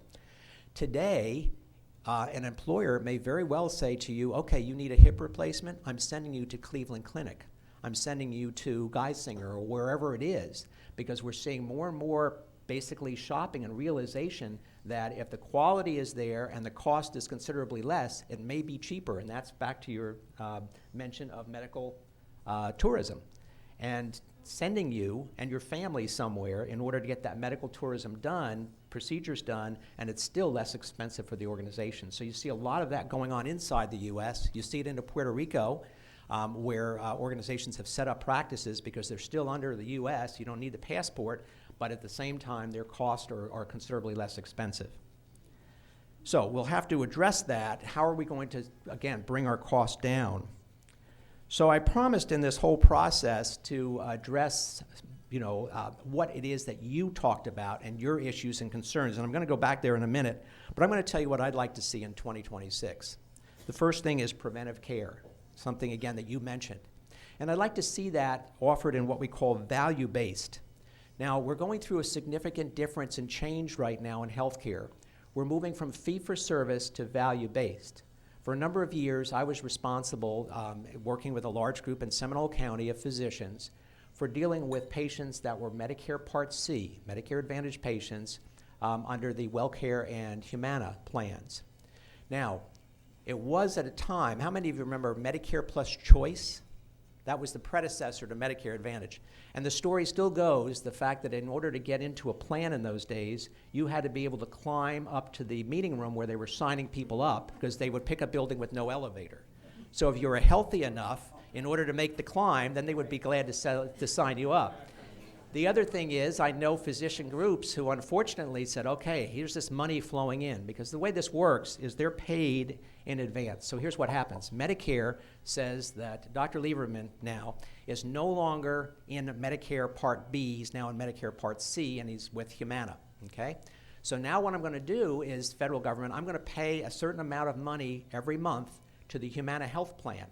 Today, an employer may very well say to you, okay, you need a hip replacement, I'm sending you to Cleveland Clinic. I'm sending you to Geisinger or wherever it is, because we're seeing more and more basically shopping and realization that if the quality is there and the cost is considerably less, it may be cheaper. And that's back to your mention of medical tourism. And sending you and your family somewhere in order to get that medical tourism done, procedures done, and it's still less expensive for the organization. So you see a lot of that going on inside the U.S. You see it into Puerto Rico, where organizations have set up practices because they're still under the U.S. You don't need the passport, but at the same time, their costs are considerably less expensive. So we'll have to address that. How are we going to, again, bring our costs down? So I promised in this whole process to address, what it is that you talked about and your issues and concerns. And I'm going to go back there in a minute, but I'm going to tell you what I'd like to see in 2026. The first thing is preventive care, something, again, that you mentioned. And I'd like to see that offered in what we call value-based. Now, we're going through a significant difference and change right now in healthcare. We're moving from fee-for-service to value-based. For a number of years, I was responsible, working with a large group in Seminole County of physicians, for dealing with patients that were Medicare Part C, Medicare Advantage patients, under the WellCare and Humana plans. Now, it was at a time, how many of you remember Medicare Plus Choice? That was the predecessor to Medicare Advantage. And the story still goes, the fact that in order to get into a plan in those days, you had to be able to climb up to the meeting room where they were signing people up, because they would pick a building with no elevator. So if you were healthy enough, in order to make the climb, then they would be glad to sign you up. The other thing is, I know physician groups who unfortunately said, okay, here's this money flowing in, because the way this works is they're paid in advance. So here's what happens. Medicare says that Dr. Lieberman now is no longer in Medicare Part B, he's now in Medicare Part C, and he's with Humana, okay? So now what I'm going to do is, federal government, I'm going to pay a certain amount of money every month to the Humana health plan.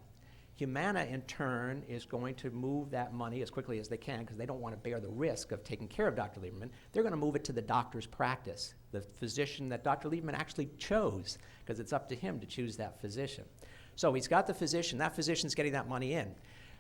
Humana, in turn, is going to move that money as quickly as they can, because they don't want to bear the risk of taking care of Dr. Lieberman. They're going to move it to the doctor's practice, the physician that Dr. Lieberman actually chose, because it's up to him to choose that physician. So he's got the physician. That physician's getting that money in.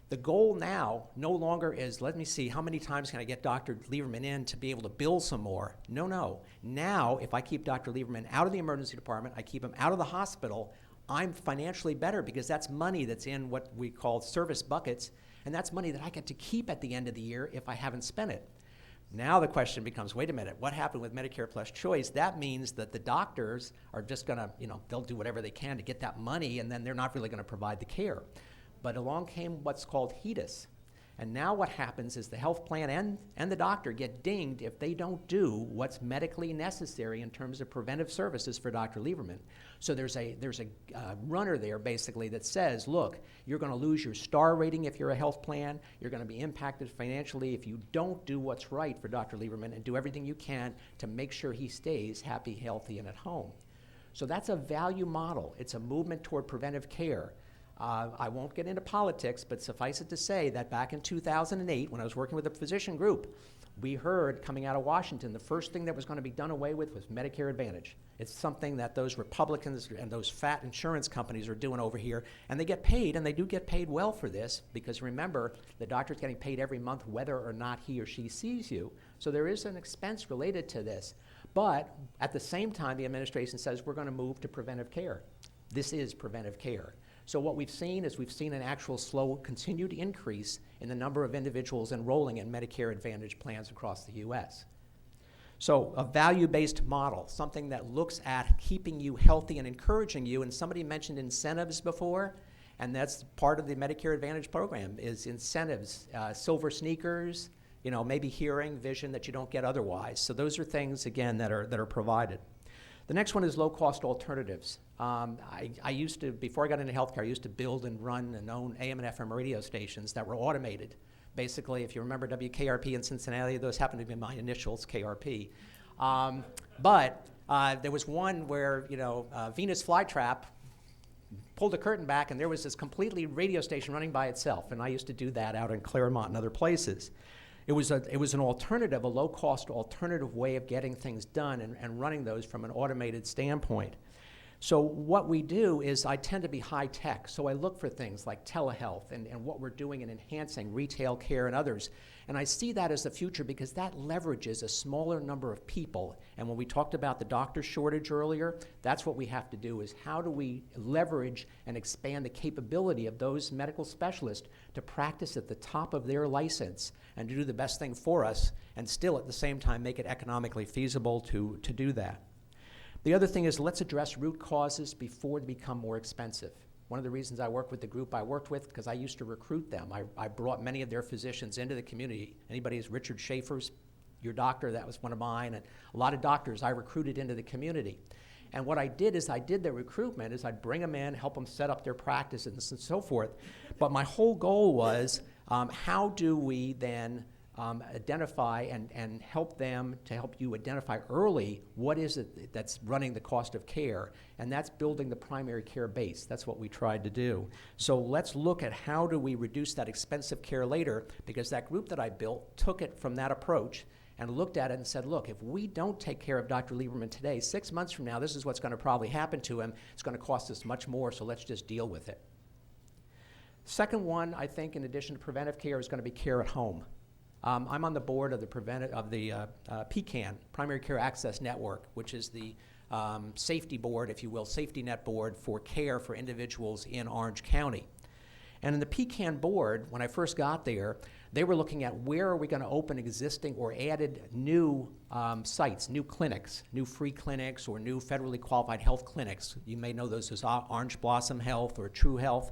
The goal now no longer is, let me see, how many times can I get Dr. Lieberman in to be able to bill some more? No. Now, if I keep Dr. Lieberman out of the emergency department, I keep him out of the hospital, I'm financially better, because that's money that's in what we call service buckets, and that's money that I get to keep at the end of the year if I haven't spent it. Now the question becomes, wait a minute, what happened with Medicare Plus Choice? That means that the doctors are just going to, they'll do whatever they can to get that money, and then they're not really going to provide the care. But along came what's called HEDIS. And now what happens is the health plan and the doctor get dinged if they don't do what's medically necessary in terms of preventive services for Dr. Lieberman. So there's a runner there basically that says, look, you're going to lose your star rating if you're a health plan. You're going to be impacted financially if you don't do what's right for Dr. Lieberman and do everything you can to make sure he stays happy, healthy, and at home. So that's a value model. It's a movement toward preventive care. I won't get into politics, but suffice it to say that back in 2008, when I was working with a physician group, we heard coming out of Washington the first thing that was going to be done away with was Medicare Advantage. It's something that those Republicans and those fat insurance companies are doing over here, and they get paid, and they do get paid well for this, because remember, the doctor's getting paid every month whether or not he or she sees you. So there is an expense related to this. But at the same time, the administration says we're going to move to preventive care. This is preventive care. So what we've seen is an actual slow, continued increase in the number of individuals enrolling in Medicare Advantage plans across the U.S. So a value-based model, something that looks at keeping you healthy and encouraging you. And somebody mentioned incentives before, and that's part of the Medicare Advantage program is incentives, silver sneakers, maybe hearing, vision that you don't get otherwise. So those are things, again, that are provided. The next one is low-cost alternatives. I used to, before I got into healthcare, I used to build and run and own AM and FM radio stations that were automated. Basically, if you remember WKRP in Cincinnati, those happen to be my initials, KRP. But there was one where, Venus Flytrap pulled the curtain back, and there was this completely radio station running by itself. And I used to do that out in Claremont and other places. It was an alternative, a low-cost alternative way of getting things done and running those from an automated standpoint. So what we do is I tend to be high-tech, so I look for things like telehealth and what we're doing in enhancing retail care and others. And I see that as the future because that leverages a smaller number of people. And when we talked about the doctor shortage earlier, that's what we have to do is how do we leverage and expand the capability of those medical specialists to practice at the top of their license and to do the best thing for us and still at the same time make it economically feasible to do that. The other thing is let's address root causes before they become more expensive. One of the reasons I work with the group I worked with, because I used to recruit them. I brought many of their physicians into the community. Anybody who's Richard Schaefer's, your doctor, that was one of mine, and a lot of doctors I recruited into the community. And what I did is the recruitment is I'd bring them in, help them set up their practices and so forth. But my whole goal was how do we then identify and help them to help you identify early what is it that's running the cost of care, and that's building the primary care base. That's what we tried to do. So let's look at how do we reduce that expensive care later, because that group that I built took it from that approach and looked at it and said, look, if we don't take care of Dr. Lieberman today, 6 months from now, this is what's going to probably happen to him. It's going to cost us much more, so let's just deal with it. Second one, I think, in addition to preventive care, is going to be care at home. I'm on the board of the PCAN, Primary Care Access Network, which is the safety board, if you will, safety net board for care for individuals in Orange County. And in the PCAN board, when I first got there, they were looking at where are we going to open existing or added new sites, new clinics, new free clinics or new federally qualified health clinics. You may know those as Orange Blossom Health or True Health.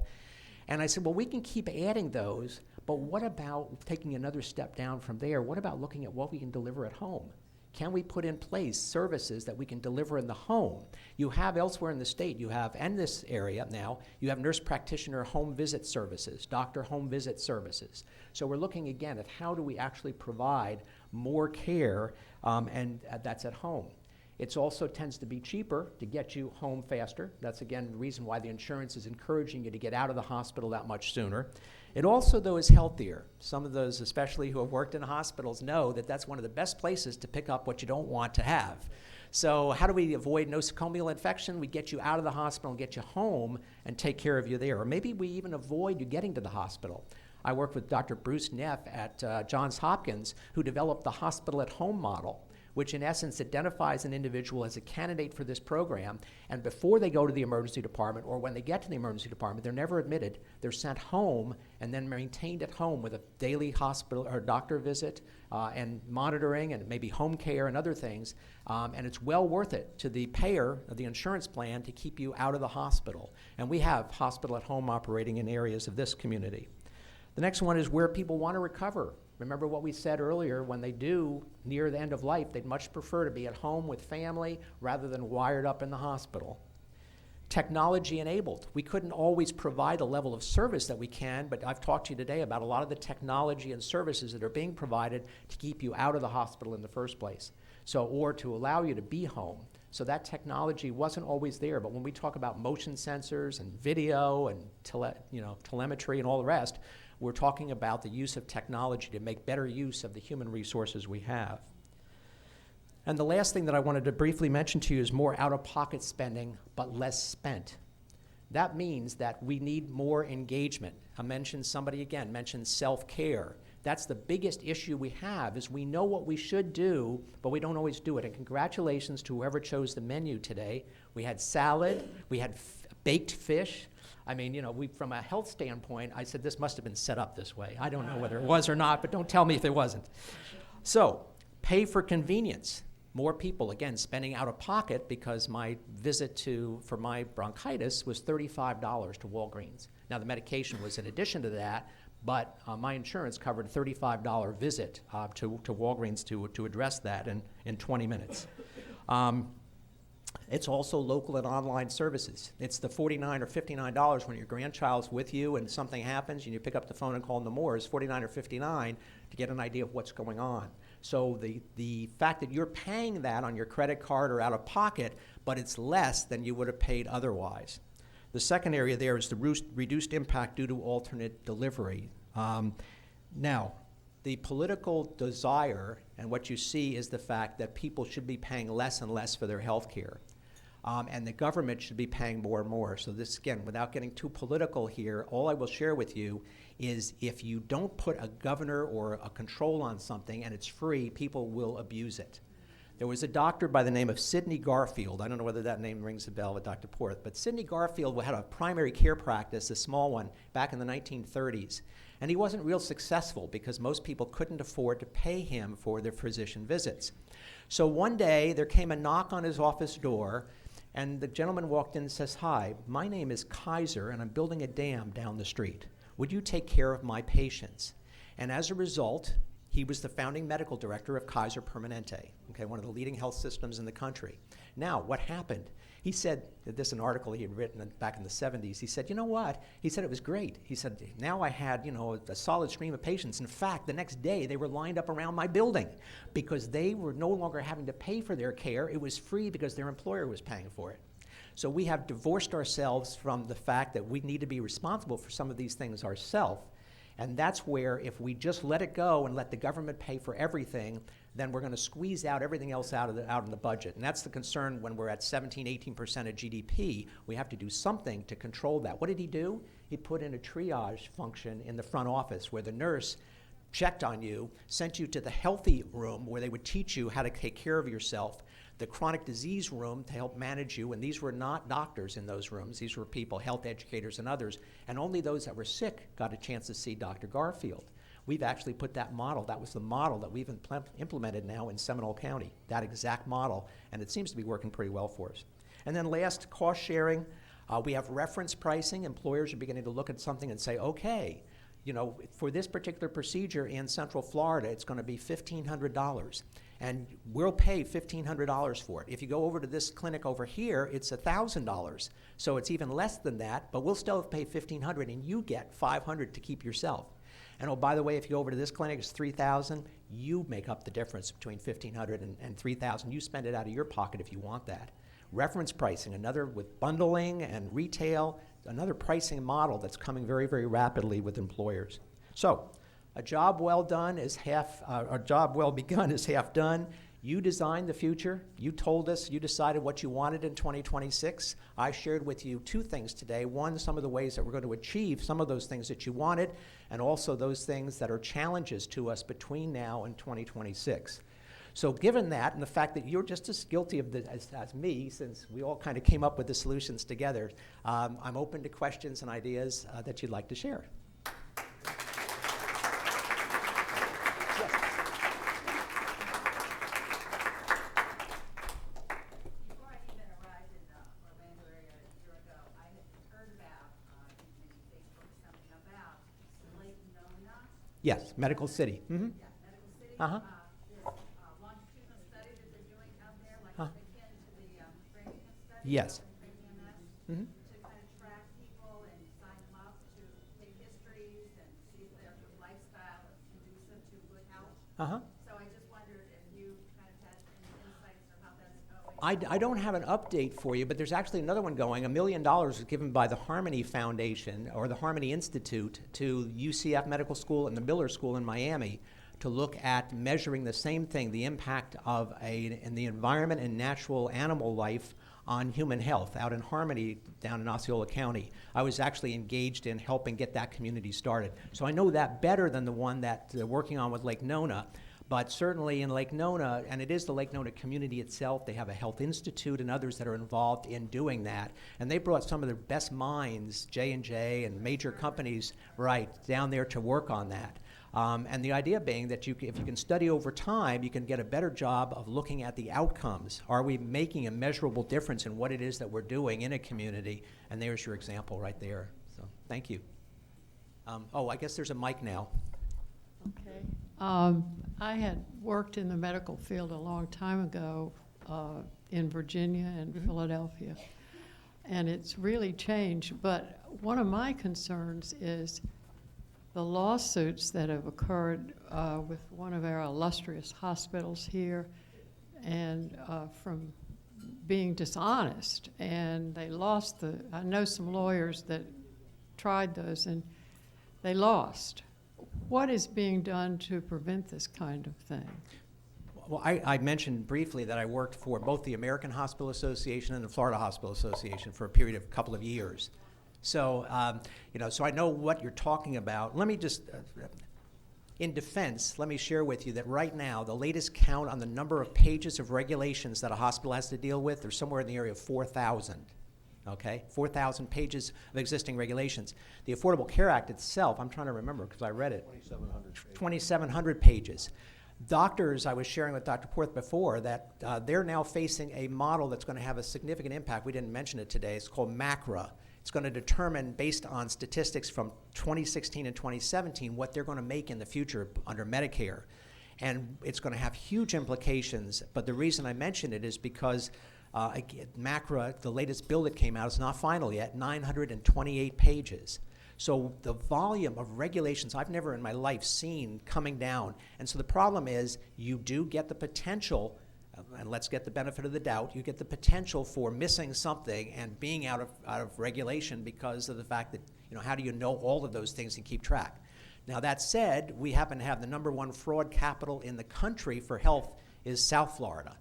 And I said, well, we can keep adding those, but what about taking another step down from there? What about looking at what we can deliver at home? Can we put in place services that we can deliver in the home? You have elsewhere in the state, and this area now, you have nurse practitioner home visit services, doctor home visit services. So we're looking again at how do we actually provide more care, and that's at home. It also tends to be cheaper to get you home faster. That's, again, the reason why the insurance is encouraging you to get out of the hospital that much sooner. It also, though, is healthier. Some of those, especially who have worked in hospitals, know that that's one of the best places to pick up what you don't want to have. So how do we avoid nosocomial infection? We get you out of the hospital and get you home and take care of you there. Or maybe we even avoid you getting to the hospital. I worked with Dr. Bruce Neff at Johns Hopkins, who developed the hospital at home model, which in essence identifies an individual as a candidate for this program, and before they go to the emergency department or when they get to the emergency department, they're never admitted. They're sent home and then maintained at home with a daily hospital or doctor visit and monitoring and maybe home care and other things, and it's well worth it to the payer of the insurance plan to keep you out of the hospital. And we have hospital at home operating in areas of this community. The next one is where people want to recover. Remember what we said earlier, when they do near the end of life, they'd much prefer to be at home with family rather than wired up in the hospital. Technology enabled. We couldn't always provide the level of service that we can, but I've talked to you today about a lot of the technology and services that are being provided to keep you out of the hospital in the first place, or to allow you to be home. So that technology wasn't always there, but when we talk about motion sensors and video and telemetry and all the rest, we're talking about the use of technology to make better use of the human resources we have. And the last thing that I wanted to briefly mention to you is more out-of-pocket spending, but less spent. That means that we need more engagement. Somebody again mentioned self-care. That's the biggest issue we have, is we know what we should do, but we don't always do it. And congratulations to whoever chose the menu today. We had salad, we had baked fish. I mean, from a health standpoint, I said this must have been set up this way. I don't know whether it was or not, but don't tell me if it wasn't. So, pay for convenience. More people, again, spending out of pocket because my visit for my bronchitis was $35 to Walgreens. Now, the medication was in addition to that, but my insurance covered a $35 visit to Walgreens to address that in 20 minutes. It's also local and online services. It's the $49 or $59 when your grandchild's with you and something happens and you pick up the phone and call Nemours, $49 or $59 to get an idea of what's going on. So the fact that you're paying that on your credit card or out of pocket, but it's less than you would have paid otherwise. The second area there is the reduced impact due to alternate delivery. Now, the political desire, and what you see is the fact that people should be paying less and less for their health care. And the government should be paying more and more. So this, again, without getting too political here, all I will share with you is if you don't put a governor or a control on something and it's free, people will abuse it. There was a doctor by the name of Sidney Garfield. I don't know whether that name rings a bell with Dr. Porth, but Sidney Garfield had a primary care practice, a small one, back in the 1930s. And he wasn't real successful because most people couldn't afford to pay him for their physician visits. So one day there came a knock on his office door, and the gentleman walked in and says, "Hi, my name is Kaiser, and I'm building a dam down the street. Would you take care of my patients?" And as a result, he was the founding medical director of Kaiser Permanente, one of the leading health systems in the country. Now, what happened? He said, this is an article he had written back in the 70s, he said, you know what? He said, it was great. He said, now I had, a solid stream of patients. In fact, the next day they were lined up around my building because they were no longer having to pay for their care. It was free because their employer was paying for it. So we have divorced ourselves from the fact that we need to be responsible for some of these things ourselves. And that's where if we just let it go and let the government pay for everything, then we're going to squeeze out everything else out in the budget. And that's the concern when we're at 17, 18% of GDP. We have to do something to control that. What did he do? He put in a triage function in the front office where the nurse checked on you, sent you to the healthy room where they would teach you how to take care of yourself, the chronic disease room to help manage you, and these were not doctors in those rooms. These were people, health educators and others, and only those that were sick got a chance to see Dr. Garfield. We've actually put that model, that was the model that we've implemented now in Seminole County, that exact model, and it seems to be working pretty well for us. And then last, cost sharing. We have reference pricing. Employers are beginning to look at something and say, okay, for this particular procedure in Central Florida, it's going to be $1,500. And we'll pay $1,500 for it. If you go over to this clinic over here, it's $1,000. So it's even less than that, but we'll still pay $1,500 and you get $500 to keep yourself. And oh, by the way, if you go over to this clinic, it's $3,000. You make up the difference between $1,500 and $3,000. You spend it out of your pocket if you want that. Reference pricing, another with bundling and retail, another pricing model that's coming very, very rapidly with employers. So, a job well done is a job well begun is half done. You designed the future. You told us, you decided what you wanted in 2026. I shared with you two things today. One, some of the ways that we're going to achieve some of those things that you wanted, and also those things that are challenges to us between now and 2026. So given that and the fact that you're just as guilty of as me, since we all kind of came up with the solutions together, I'm open to questions and ideas that you'd like to share. Before I even arrived in the Orlando area a year ago, I had heard about, in Facebook, something about Lake Nona. Yes, Medical City. Mm-hmm. Yeah, Medical City. Uh-huh. This longitudinal study that they're doing out there, like Huh. akin to the Framingham study. Yes. out in Framingham, Mm-hmm. to kind of track people and sign them up to take histories and see if their lifestyle is conducive to good health. Uh-huh. So I just wondered if you kind of had any insights on how that's going. I don't have an update for you, but there's actually another one going. $1 million was given by the Harmony Foundation or the Harmony Institute to UCF Medical School and the Miller School in Miami to look at measuring the same thing, the impact of in the environment and natural animal life on human health out in Harmony down in Osceola County. I was actually engaged in helping get that community started. So I know that better than the one that they're working on with Lake Nona. But certainly in Lake Nona, and it is the Lake Nona community itself, they have a health institute and others that are involved in doing that. And they brought some of their best minds, J&J and major companies, right, down there to work on that. And the idea being that if you can study over time, you can get a better job of looking at the outcomes. Are we making a measurable difference in what it is that we're doing in a community? And there's your example right there. So thank you. I guess there's a mic now. Okay. I had worked in the medical field a long time ago in Virginia and Philadelphia, and it's really changed. But one of my concerns is the lawsuits that have occurred with one of our illustrious hospitals here, and from being dishonest, and they lost I know some lawyers that tried those, and they lost. What is being done to prevent this kind of thing? Well, I mentioned briefly that I worked for both the American Hospital Association and the Florida Hospital Association for a period of a couple of years. So, so I know what you're talking about. Let me just, in defense, let me share with you that right now, the latest count on the number of pages of regulations that a hospital has to deal with, they're somewhere in the area of 4,000. Okay, 4,000 pages of existing regulations. The Affordable Care Act itself, I'm trying to remember because I read it. 2,700 pages. Doctors, I was sharing with Dr. Porth before that they're now facing a model that's going to have a significant impact. We didn't mention it today. It's called MACRA. It's going to determine, based on statistics from 2016 and 2017, what they're going to make in the future under Medicare. And it's going to have huge implications. But the reason I mention it is because MACRA, the latest bill that came out, is not final yet, 928 pages. So the volume of regulations I've never in my life seen coming down. And so the problem is you do get the potential, and let's get the benefit of the doubt, you get the potential for missing something and being out of regulation because of the fact that, how do you know all of those things and keep track? Now that said, we happen to have the #1 fraud capital in the country for health is South Florida.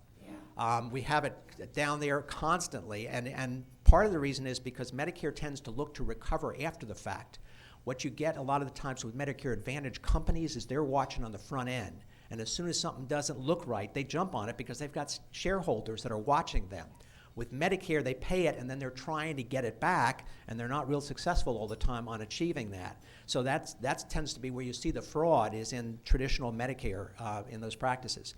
We have it down there constantly, and part of the reason is because Medicare tends to look to recover after the fact. What you get a lot of the times with Medicare Advantage companies is they're watching on the front end, and as soon as something doesn't look right, they jump on it because they've got shareholders that are watching them. With Medicare, they pay it, and then they're trying to get it back, and they're not real successful all the time on achieving that. So that tends to be where you see the fraud is in traditional Medicare in those practices.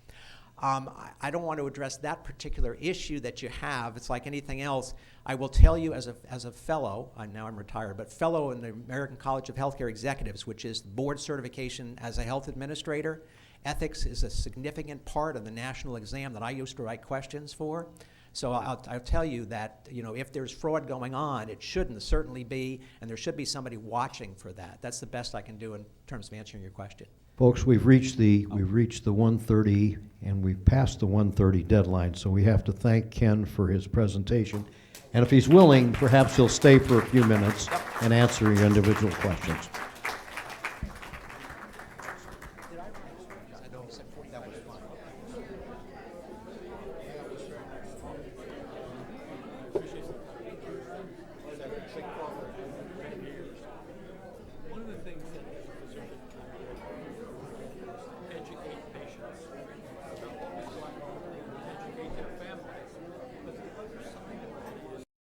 I don't want to address that particular issue that you have. It's like anything else. I will tell you as a fellow, now I'm retired, but fellow in the American College of Healthcare Executives, which is board certification as a health administrator, ethics is a significant part of the national exam that I used to write questions for. So I'll tell you that, if there's fraud going on, it shouldn't certainly be, and there should be somebody watching for that. That's the best I can do in terms of answering your question. Folks, we've reached the 1:30 and we've passed the 1:30 deadline, so we have to thank Ken for his presentation. And if he's willing, perhaps he'll stay for a few minutes and answer your individual questions.